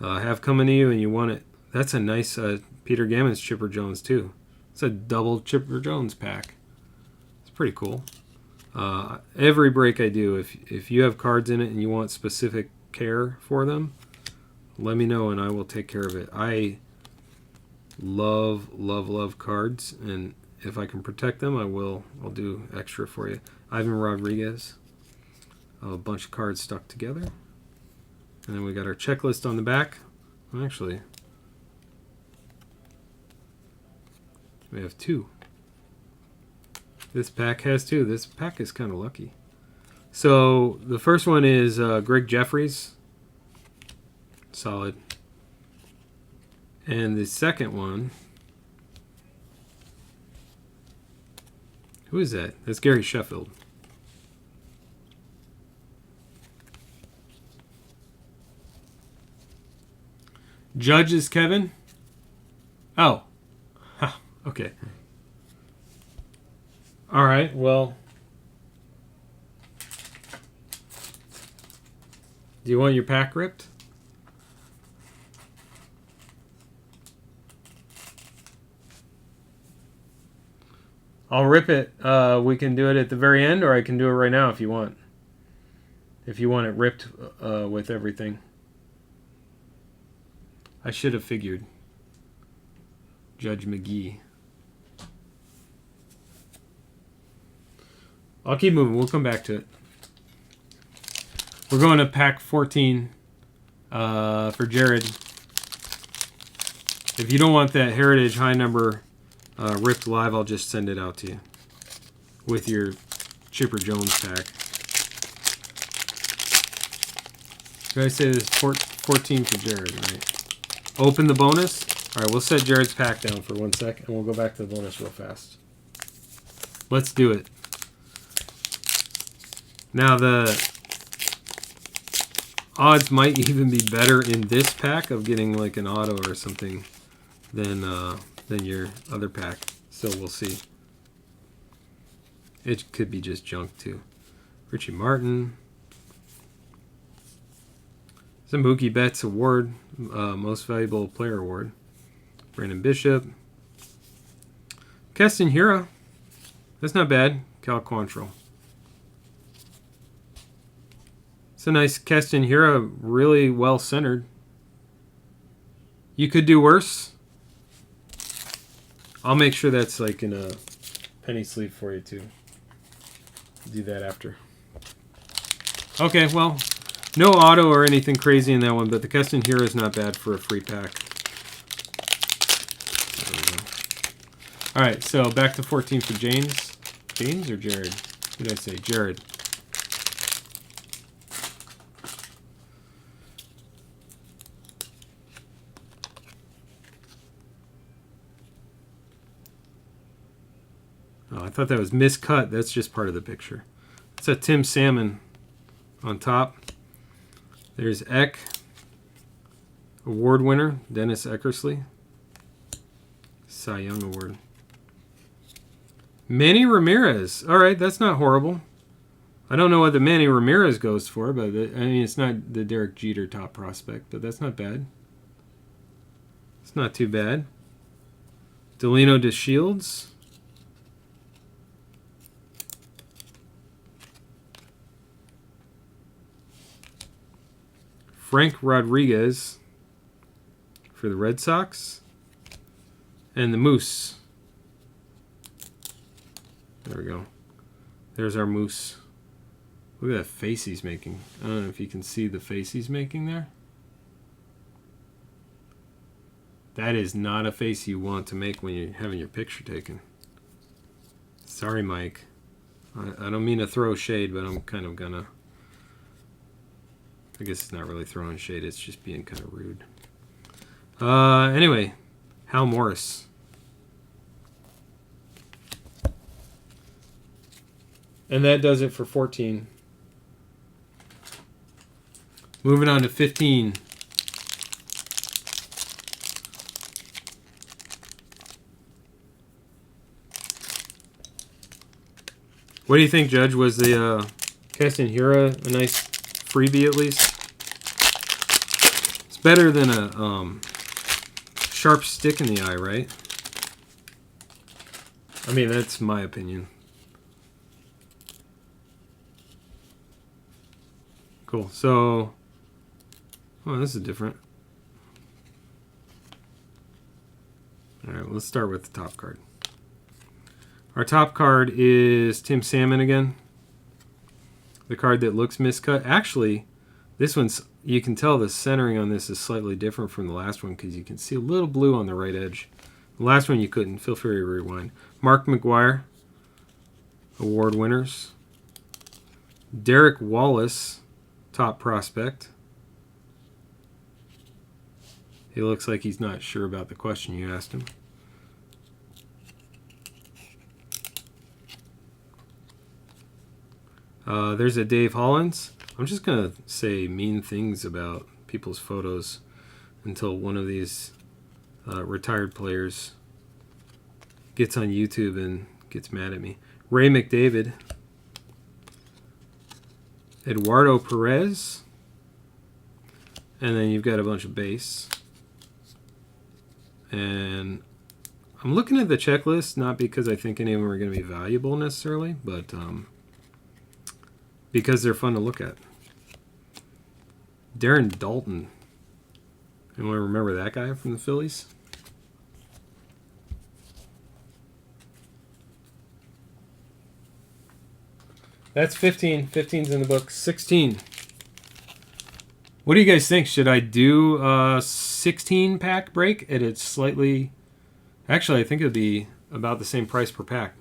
have coming to you and you want it, that's a nice Peter Gammons Chipper Jones, too. It's a double Chipper Jones pack. It's pretty cool. Every break I do, if you have cards in it and you want specific care for them, let me know and I will take care of it. I love, love, love cards, and if I can protect them, I'll do extra for you. Ivan Rodriguez. A bunch of cards stuck together. And then we got our checklist on the back. Actually, we have 2. This pack has 2. This pack is kind of lucky. So the first one is Greg Jeffries. Solid. And the second one, who is that? That's Gary Sheffield. Judge is Kevin? Oh. Huh. Okay. All right, well. Do you want your pack ripped? I'll rip it. We can do it at the very end, or I can do it right now if you want. If you want it ripped with everything. I should have figured. Judge McGee. I'll keep moving. We'll come back to it. We're going to pack 14 for Jared. If you don't want that Heritage high number ripped live, I'll just send it out to you with your Chipper Jones pack. Did I say this is 14 for Jared, right? Open the bonus. All right, we'll set Jared's pack down for 1 sec, and we'll go back to the bonus real fast. Let's do it. Now the odds might even be better in this pack of getting like an auto or something than your other pack. So we'll see. It could be just junk too. Richie Martin. The Mookie Betts Award, Most Valuable Player Award. Brandon Bishop. Keston Hiura. That's not bad. Cal Quantrill. It's a nice Keston Hiura, really well centered. You could do worse. I'll make sure that's like in a penny sleeve for you too. Do that after. Okay, well, no auto or anything crazy in that one, but the Keston Hiura is not bad for a free pack. There we go. All right, so back to 14 for James. James or Jared? What did I say? Jared. Oh, I thought that was miscut. That's just part of the picture. It's a Tim Salmon on top. There's Eck, award winner, Dennis Eckersley. Cy Young Award. Manny Ramirez. All right, that's not horrible. I don't know what the Manny Ramirez goes for, but I mean, it's not the Derek Jeter top prospect, but that's not bad. It's not too bad. Delino DeShields. Frank Rodriguez for the Red Sox. And the Moose. There we go. There's our Moose. Look at that face he's making. I don't know if you can see the face he's making there. That is not a face you want to make when you're having your picture taken. Sorry, Mike. I don't mean to throw shade, but I'm kind of gonna. I guess it's not really throwing shade. It's just being kind of rude. Anyway, Hal Morris. And that does it for 14. Moving on to 15. What do you think, Judge? Was the Keston Hiura a nice freebie at least? It's better than a sharp stick in the eye, right? I mean, that's my opinion. Cool. So, oh, this is different. All right, well, let's start with the top card. Our top card is Tim Salmon again. The card that looks miscut. Actually, this one's, you can tell the centering on this is slightly different from the last one because you can see a little blue on the right edge. The last one you couldn't. Feel free to rewind. Mark McGwire, award winners. Derek Wallace, top prospect. He looks like he's not sure about the question you asked him. There's a Dave Hollins. I'm just going to say mean things about people's photos until one of these retired players gets on YouTube and gets mad at me. Ray McDavid. Eduardo Perez. And then you've got a bunch of base. And I'm looking at the checklist, not because I think any of them are going to be valuable necessarily, but because they're fun to look at. Darren Dalton. Anyone remember that guy from the Phillies? That's 15. 15's in the book. 16. What do you guys think? Should I do a 16 pack break at its slightly... Actually, I think it would be about the same price per pack.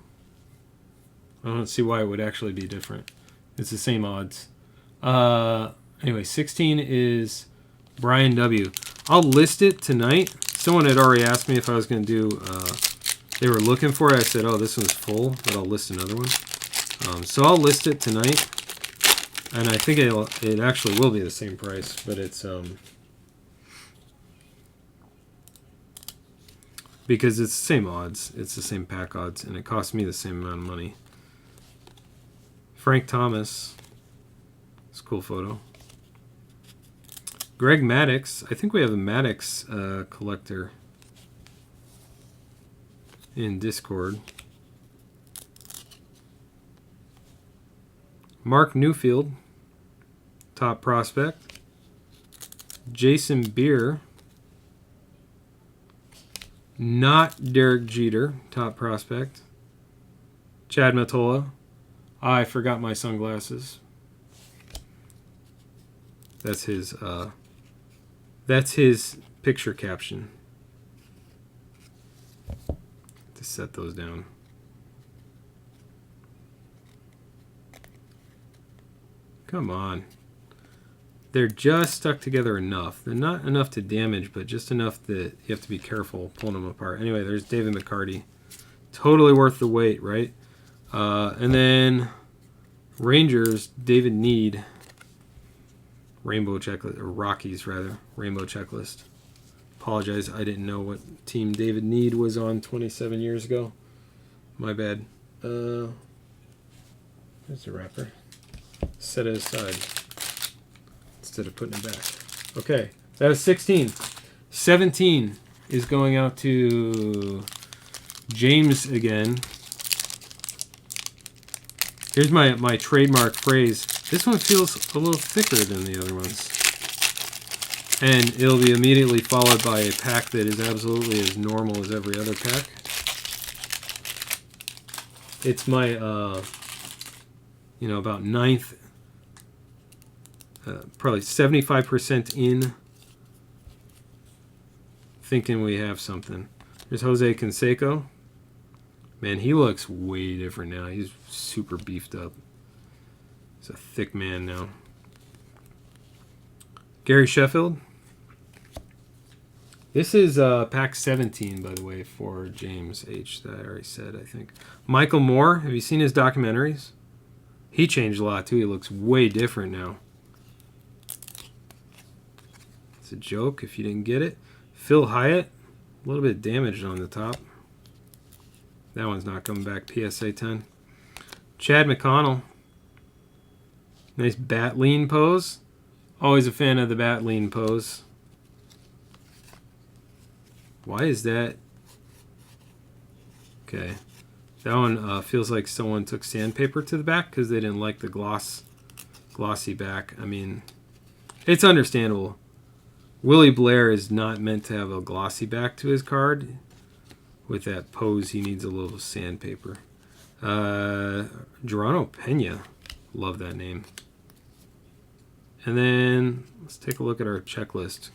I don't see why it would actually be different. It's the same odds. Anyway, 16 is Brian W. I'll list it tonight. Someone had already asked me if I was going to do... they were looking for it. I said, oh, this one's full, but I'll list another one. So I'll list it tonight. And I think it actually will be the same price, but it's... because it's the same odds. It's the same pack odds, and it costs me the same amount of money. Frank Thomas. It's a cool photo. Greg Maddox. I think we have a Maddox collector in Discord. Mark Newfield. Top prospect. Jason Beer. Not Derek Jeter, top prospect. Chad Matola. I forgot my sunglasses. That's his picture caption. To set those down. Come on. They're just stuck together enough. They're not enough to damage, but just enough that you have to be careful pulling them apart. Anyway, there's David McCarty. Totally worth the wait, right? And then Rangers, David Need. Rainbow checklist, or Rockies rather. Rainbow checklist. Apologize, I didn't know what team David Need was on 27 years ago. My bad. There's the wrapper. Set it aside instead of putting it back. Okay, that was 16. 17 is going out to James again. Here's my trademark phrase. This one feels a little thicker than the other ones. And it'll be immediately followed by a pack that is absolutely as normal as every other pack. It's my, about ninth, probably 75% in, thinking we have something. There's Jose Canseco. Man, he looks way different now. He's super beefed up. He's a thick man now. Gary Sheffield. This is pack 17, by the way, for James H. that I already said, I think. Michael Moore. Have you seen his documentaries? He changed a lot, too. He looks way different now. It's a joke if you didn't get it. Phil Hyatt. A little bit damaged on the top. That one's not coming back. PSA 10. Chad McConnell. Nice bat lean pose. Always a fan of the bat lean pose. Why is that? Okay. That one feels like someone took sandpaper to the back because they didn't like the glossy back. I mean, it's understandable. Willie Blair is not meant to have a glossy back to his card. With that pose, he needs a little sandpaper. Geronimo Pena. Love that name. And then let's take a look at our checklist.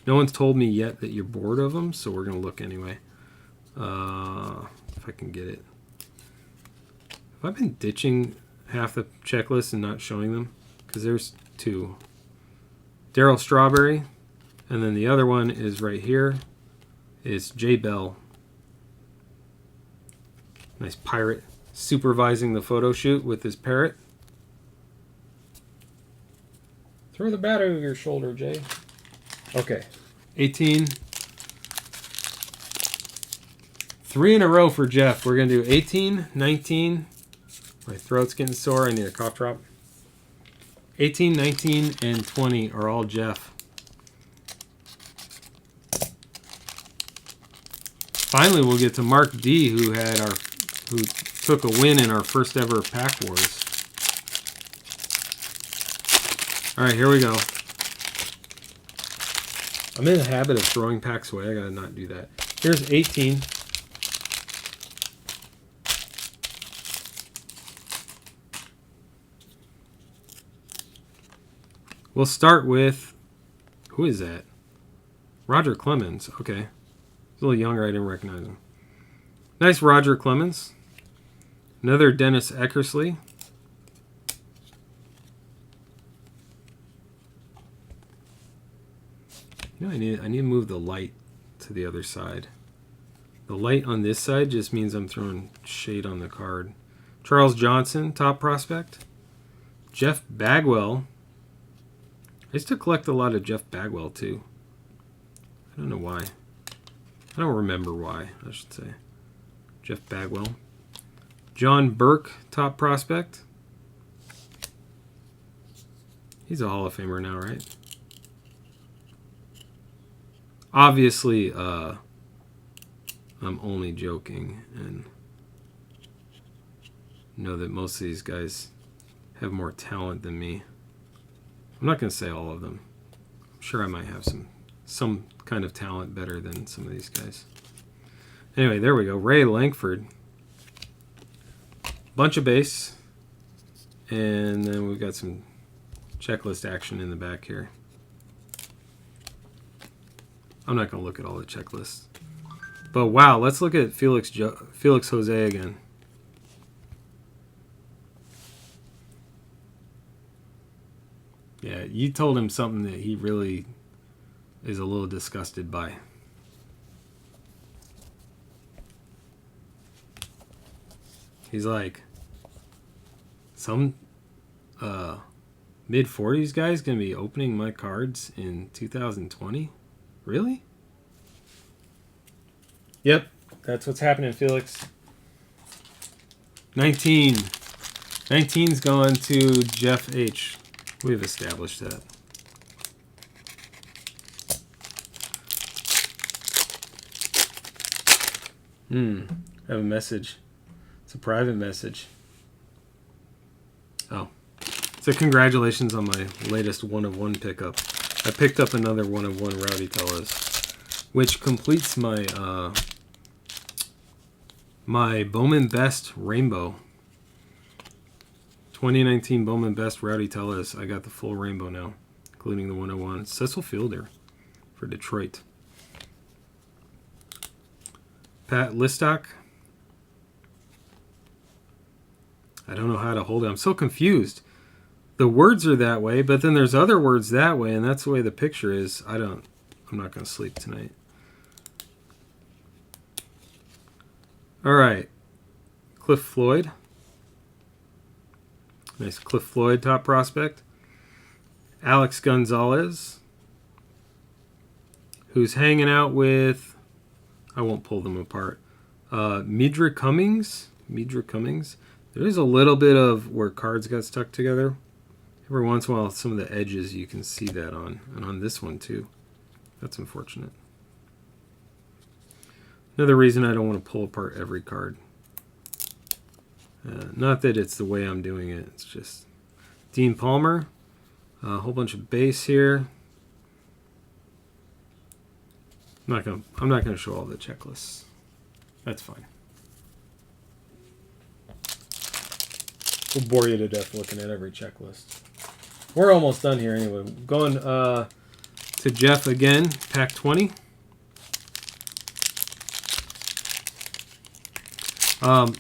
No one's told me yet that you're bored of them, so we're going to look anyway. If I can get it. Have I been ditching half the checklist and not showing them? Because there's two. Darryl Strawberry. And then the other one is right here. It's Jay Bell. Nice pirate supervising the photo shoot with his parrot. Throw the bat over your shoulder, Jay. Okay. 18. 3 in a row for Jeff. We're going to do 18, 19. My throat's getting sore. I need a cough drop. 18, 19, and 20 are all Jeff. Finally, we'll get to Mark D, who took a win in our first ever Pack Wars. All right, here we go. I'm in the habit of throwing packs away. I gotta not do that. Here's 18. We'll start with Who is that? Roger Clemens. Okay. He's a little younger. I didn't recognize him. Nice Roger Clemens. Another Dennis Eckersley. You know, I need to move the light to the other side. The light on this side just means I'm throwing shade on the card. Charles Johnson, top prospect. Jeff Bagwell. I used to collect a lot of Jeff Bagwell too. I don't know why. I don't remember why, I should say. Jeff Bagwell. John Burke, top prospect. He's a Hall of Famer now, right? Obviously, I'm only joking and know that most of these guys have more talent than me. I'm not going to say all of them. I'm sure I might have some kind of talent better than some of these guys. Anyway, there we go. Ray Langford. Bunch of base. And then we've got some checklist action in the back here. I'm not going to look at all the checklists. But wow, let's look at Felix Jose again. Yeah, you told him something that he really is a little disgusted by. He's like, some mid-40s guy's going to be opening my cards in 2020? Really? Yep, that's what's happening, Felix. 19. 19's going to Jeff H. We've established that. I have a message. It's a private message. Oh. So congratulations on my latest 1-of-1 pickup. I picked up another 1-of-1 Rowdy Tellez, which completes my my Bowman Best Rainbow. 2019 Bowman Best Rowdy Tellez. I got the full rainbow now, including the 101. Cecil Fielder for Detroit. Pat Listock. I don't know how to hold it. I'm so confused. The words are that way, but then there's other words that way, and that's the way the picture is. I'm not going to sleep tonight. All right. Cliff Floyd. Nice Cliff Floyd top prospect. Alex Gonzalez, who's hanging out with, I won't pull them apart, Midra Cummings. Midra Cummings. There is a little bit of where cards got stuck together. Every once in a while, some of the edges you can see that on. And on this one too. That's unfortunate. Another reason I don't want to pull apart every card. Not that it's the way I'm doing it. It's just Dean Palmer. A whole bunch of base here. I'm not gonna show all the checklists. That's fine. We'll bore you to death looking at every checklist. We're almost done here anyway. Going to Jeff again, pack 20.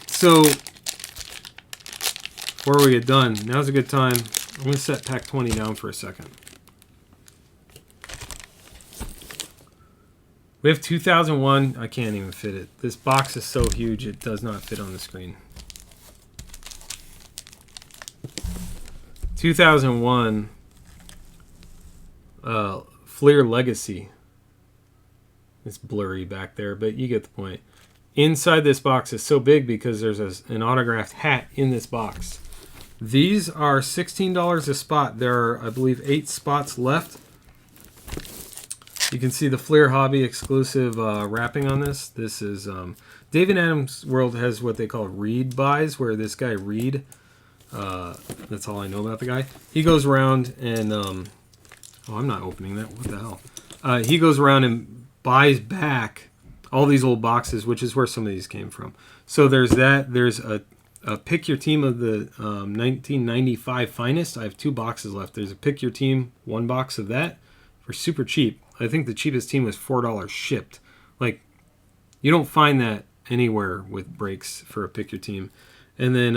So before we get done, now's a good time. I'm going to set pack 20 down for a second. We have 2001. I can't even fit it. This box is so huge it does not fit on the screen. 2001 Fleer Legacy. It's blurry back there, but you get the point. Inside this box is so big because there's an autographed hat in this box. These are $16 a spot. There are, I believe, 8 spots left. You can see the Fleer Hobby exclusive wrapping on this. This is David Adams World has what they call Reed buys, where this guy Reed, that's all I know about the guy. He goes around and oh, I'm not opening that. What the hell? He goes around and buys back all these old boxes, which is where some of these came from. So there's that. There's a pick your team of the 1995 finest. I have 2 boxes left. There's a pick your team, 1 box of that are super cheap. I think the cheapest team was $4 shipped. Like, you don't find that anywhere with breaks for a pick your team. And then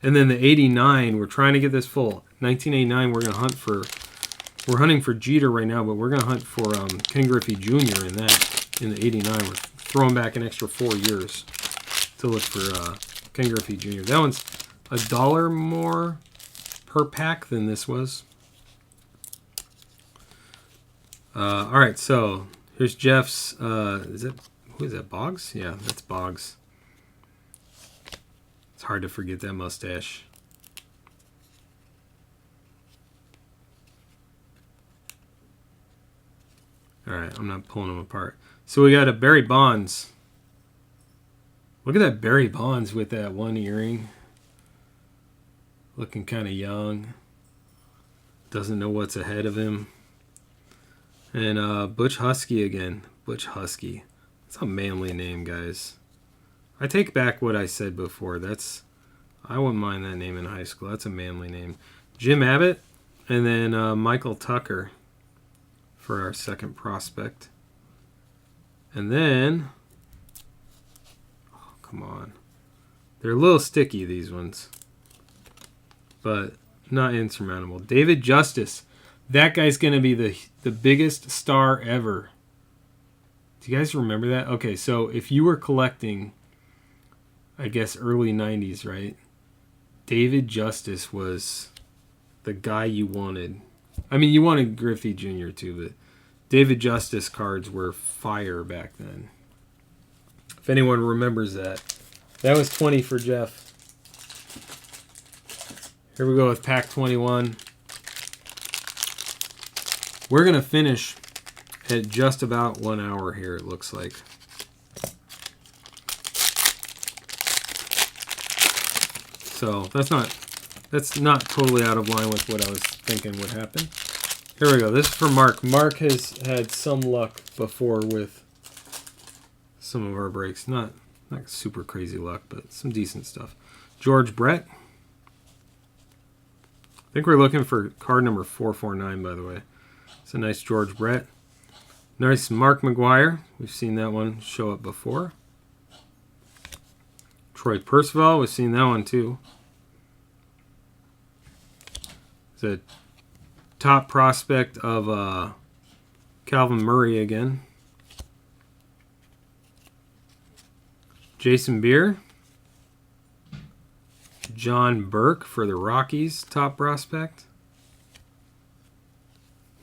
the 89, we're trying to get this full. 1989, we're hunting for Jeter right now, but we're gonna hunt for Ken Griffey Jr. in the 89. We're throwing back an extra 4 years to look for Ken Griffey Jr. That one's $1 more per pack than this was. All right, so here's Jeff's. Who is that? Boggs? Yeah, that's Boggs. It's hard to forget that mustache. All right, I'm not pulling them apart. So we got a Barry Bonds. Look at that Barry Bonds with that one earring. Looking kind of young. Doesn't know what's ahead of him. And Butch Husky again. Butch Husky. That's a manly name, guys. I take back what I said before. I wouldn't mind that name in high school. That's a manly name. Jim Abbott, and then Michael Tucker for our second prospect. And then, oh, come on. They're a little sticky, these ones, but not insurmountable. David Justice. That guy's going to be the biggest star ever. Do you guys remember that? Okay, so if you were collecting, I guess, early 90s, right? David Justice was the guy you wanted. I mean, you wanted Griffey Jr. too, but David Justice cards were fire back then. If anyone remembers that. That was 20 for Jeff. Here we go with pack 21. We're going to finish at just about 1 hour here, it looks like. So that's not totally out of line with what I was thinking would happen. Here we go. This is for Mark. Mark has had some luck before with some of our breaks. Not super crazy luck, but some decent stuff. George Brett. I think we're looking for card number 449, by the way. It's a nice George Brett. Nice Mark McGuire. We've seen that one show up before. Troy Percival. We've seen that one too. It's a top prospect of Calvin Murray again. Jason Beer. John Burke for the Rockies, top prospect.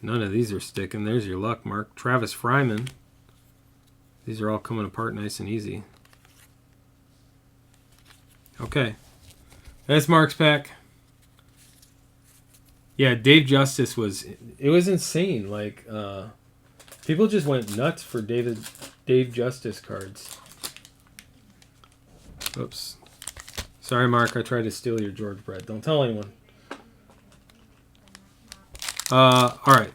None of these are sticking. There's your luck, Mark. Travis Fryman. These are all coming apart nice and easy. Okay. That's Mark's pack. Yeah, Dave Justice was insane. Like, people just went nuts for Dave Justice cards. Oops. Sorry, Mark. I tried to steal your George Brett. Don't tell anyone. All right.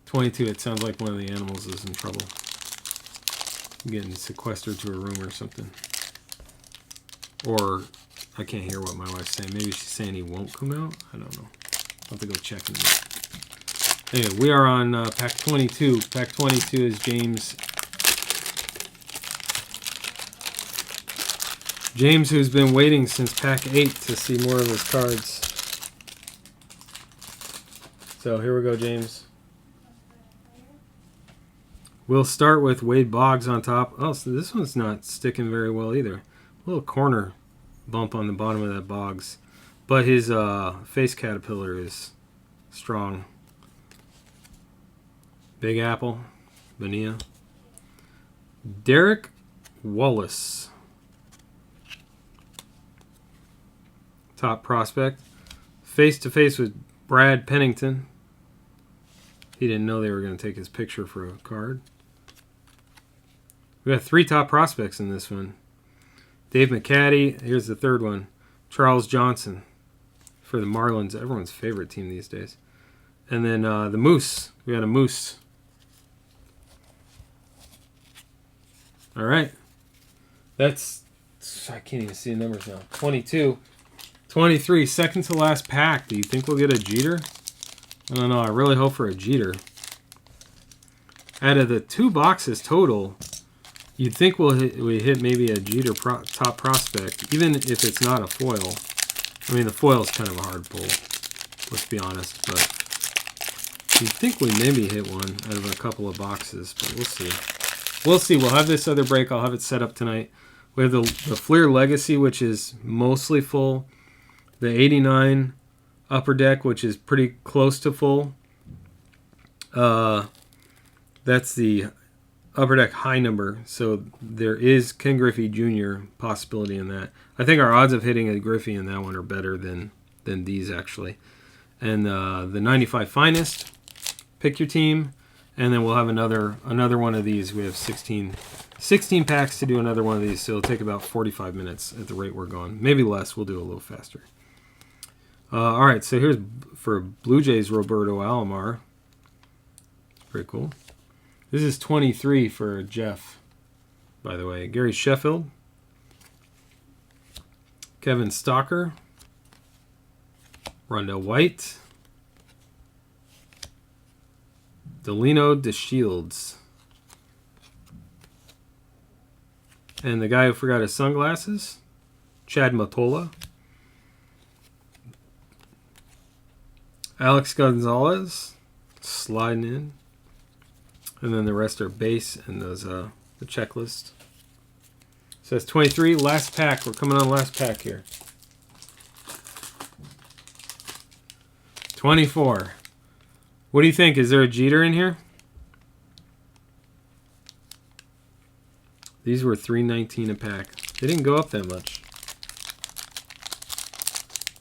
22. It sounds like one of the animals is in trouble. Getting sequestered to a room or something. Or I can't hear what my wife's saying. Maybe she's saying he won't come out. I don't know. I'll have to go check in. Anyway, we are on pack 22. Pack 22 is James. James, who's been waiting since pack 8 to see more of his cards. So here we go, James. We'll start with Wade Boggs on top. Oh, so this one's not sticking very well either. A little corner bump on the bottom of that Boggs. But his face caterpillar is strong. Big Apple. Bonilla. Derek Wallace. Top prospect. Face-to-face with Brad Pennington. He didn't know they were going to take his picture for a card. We got 3 top prospects in this one. Dave McCaddy. Here's the third one. Charles Johnson for the Marlins. Everyone's favorite team these days. And then the Moose. We got a Moose. All right. That's... I can't even see the numbers now. 22. 23. Second to last pack. Do you think we'll get a Jeter? I don't know. I really hope for a Jeter. out of the 2 boxes total, you'd think we hit maybe a Jeter top prospect, even if it's not a foil. I mean, the foil is kind of a hard pull, let's be honest, but you'd think we maybe hit one out of a couple of boxes, but we'll see. We'll see. We'll have this other break. I'll have it set up tonight. We have the Fleer Legacy, which is mostly full. The 89 Upper Deck, which is pretty close to full. That's the Upper Deck high number, so there is Ken Griffey Jr. possibility in that. I think our odds of hitting a Griffey in that one are better than these, actually. And the 95 Finest, pick your team, and then we'll have another one of these. We have 16 packs to do another one of these, so it'll take about 45 minutes at the rate we're going. Maybe less. We'll do a little faster. All right, so here's for Blue Jays Roberto Alomar. Very cool. This is 23 for Jeff, by the way. Gary Sheffield. Kevin Stalker. Rondell White. Delino DeShields. And the guy who forgot his sunglasses, Chad Mottola. Alex Gonzalez, sliding in. And then the rest are base and those the checklist. So that's 23. Last pack. We're coming on last pack here. 24. What do you think? Is there a Jeter in here? These were $3.19 a pack. They didn't go up that much.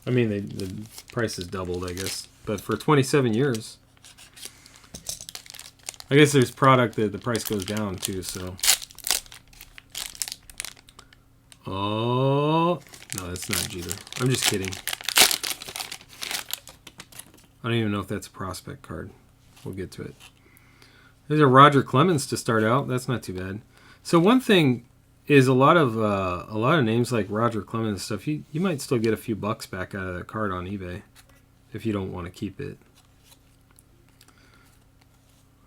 I mean, the price has doubled, I guess. But for 27 years, I guess there's product that the price goes down too, so. Oh, no, that's not Jeter. I'm just kidding. I don't even know if that's a prospect card. We'll get to it. There's a Roger Clemens to start out. That's not too bad. So one thing is a lot of names like Roger Clemens stuff. You might still get a few bucks back out of that card on eBay if you don't want to keep it.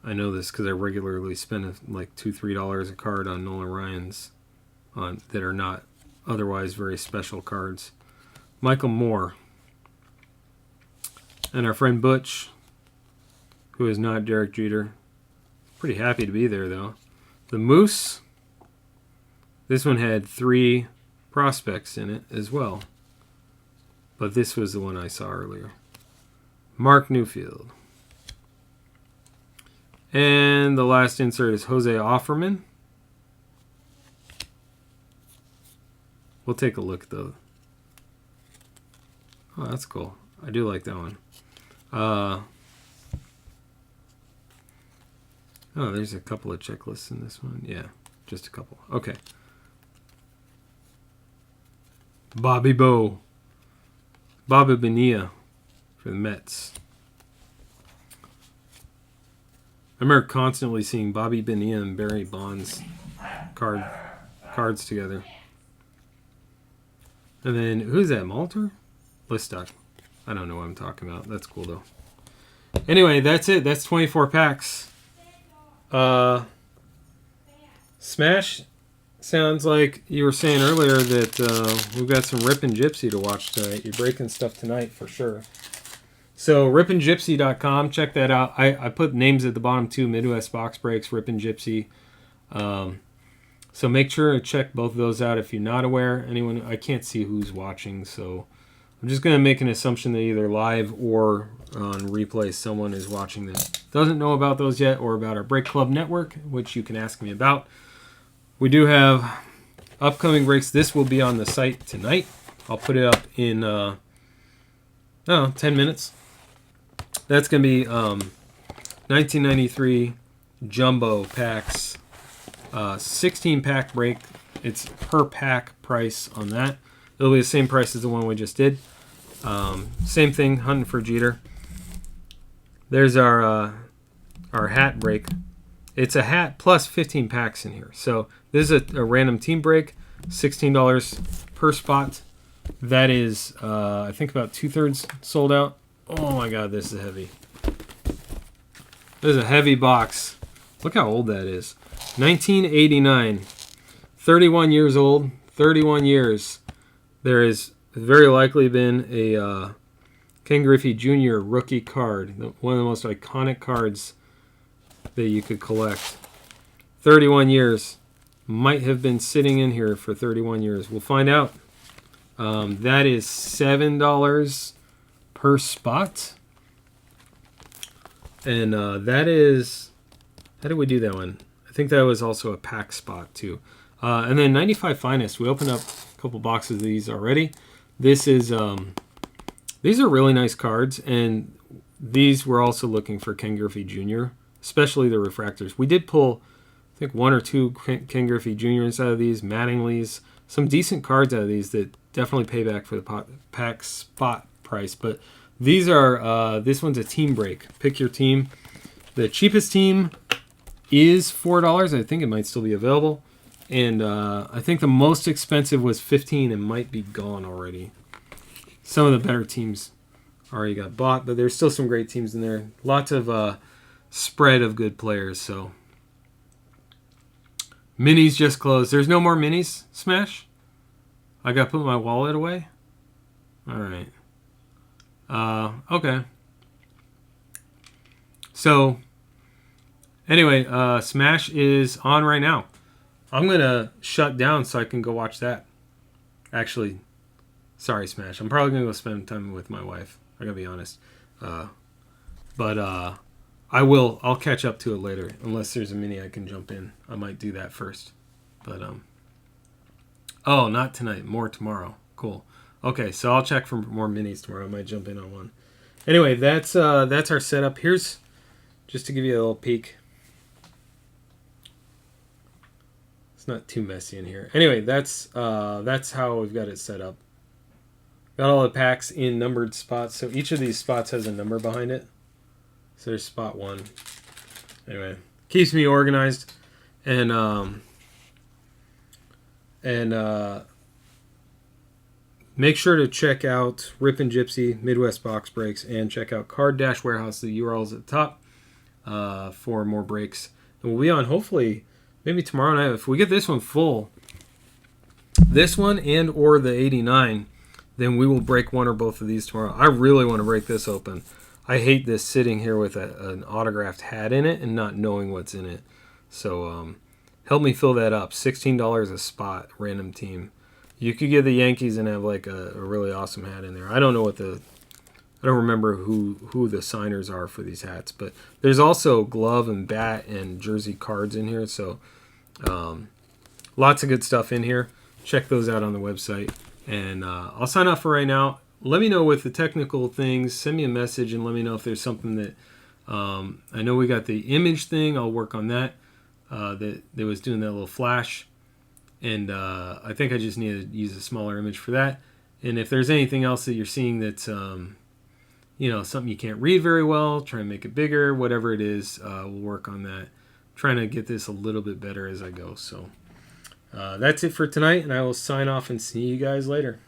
I know this because I regularly spend like $2-3 a card on Nolan Ryan's that are not otherwise very special cards. Michael Moore. And our friend Butch, who is not Derek Jeter. Pretty happy to be there, though. The Moose. This one had 3 prospects in it as well. But this was the one I saw earlier. Mark Newfield. And the last insert is Jose Offerman. We'll take a look, though. Oh, that's cool. I do like that one. Oh, there's a couple of checklists in this one. Yeah, just a couple. Okay. Bobby Bonilla for the Mets. I remember constantly seeing Bobby Bonilla and Barry Bonds cards together. And then, who's that, Malter? Listock. I don't know what I'm talking about. That's cool, though. Anyway, that's it. That's 24 packs. Smash sounds like you were saying earlier that we've got some Rip and Gypsy to watch tonight. You're breaking stuff tonight for sure. So ripandgypsy.com, check that out. I put names at the bottom too. Midwest Box Breaks, Rip and Gypsy. So make sure to check both of those out if you're not aware. I can't see who's watching, so I'm just going to make an assumption that either live or on replay someone is watching this. Doesn't know about those yet or about our Break Club network, which you can ask me about. We do have upcoming breaks. This will be on the site tonight. I'll put it up in 10 minutes. That's going to be 1993 jumbo packs, 16-pack break. It's per pack price on that. It'll be the same price as the one we just did. Same thing, hunting for Jeter. There's our hat break. It's a hat plus 15 packs in here. So this is a random team break, $16 per spot. That is, I think, about 2/3 sold out. Oh my God, this is heavy. This is a heavy box. Look how old that is. 1989. 31 years old. 31 years. There has very likely been a Ken Griffey Jr. rookie card. One of the most iconic cards that you could collect. 31 years. Might have been sitting in here for 31 years. We'll find out. That is $7 per spot. And that is... How did we do that one? I think that was also a pack spot too. And then 95 Finest. We opened up a couple boxes of these already. This is... these are really nice cards. And these we're also looking for Ken Griffey Jr., especially the refractors. We did pull, I think, 1 or 2 Ken Griffey Jr. inside of these. Mattingly's. Some decent cards out of these that definitely pay back for the pack spot price. But these are... this one's a team break. Pick your team. The cheapest team is $4. I think it might still be available. And I think the most expensive was $15 and might be gone already. Some of the better teams already got bought, but there's still some great teams in there. Lots of spread of good players. So minis just closed. There's no more minis, Smash? I got to put my wallet away? All right. Okay. So... Anyway, Smash is on right now. I'm going to shut down so I can go watch that. Actually, sorry, Smash. I'm probably going to go spend time with my wife. I got to be honest. But I'll catch up to it later. Unless there's a mini I can jump in. I might do that first. But, oh, not tonight. More tomorrow. Cool. Okay, so I'll check for more minis tomorrow. I might jump in on one. Anyway, that's our setup. Here's, just to give you a little peek. It's not too messy in here. Anyway, that's how we've got it set up. Got all the packs in numbered spots. So each of these spots has a number behind it. So there's spot 1. Anyway, keeps me organized. And make sure to check out Rip and Gypsy, Midwest Box Breaks, and check out Card-Warehouse. The URL's at the top for more breaks. And we'll be on, hopefully... Maybe tomorrow night, if we get this one full, this one and or the 89, then we will break one or both of these tomorrow. I really want to break this open. I hate this sitting here with an autographed hat in it and not knowing what's in it. So help me fill that up. $16 a spot, random team. You could get the Yankees and have like a really awesome hat in there. I don't know what I don't remember who the signers are for these hats, but there's also glove and bat and jersey cards in here. So lots of good stuff in here. Check those out on the website. And I'll sign off for right now. Let me know with the technical things. Send me a message and let me know if there's something that I know we got the image thing. I'll work on that. That was doing that little flash. And I think I just need to use a smaller image for that. And if there's anything else that you're seeing that's something you can't read very well, try and make it bigger, whatever it is, we'll work on that. Trying to get this a little bit better as I go. So that's it for tonight, and I will sign off and see you guys later.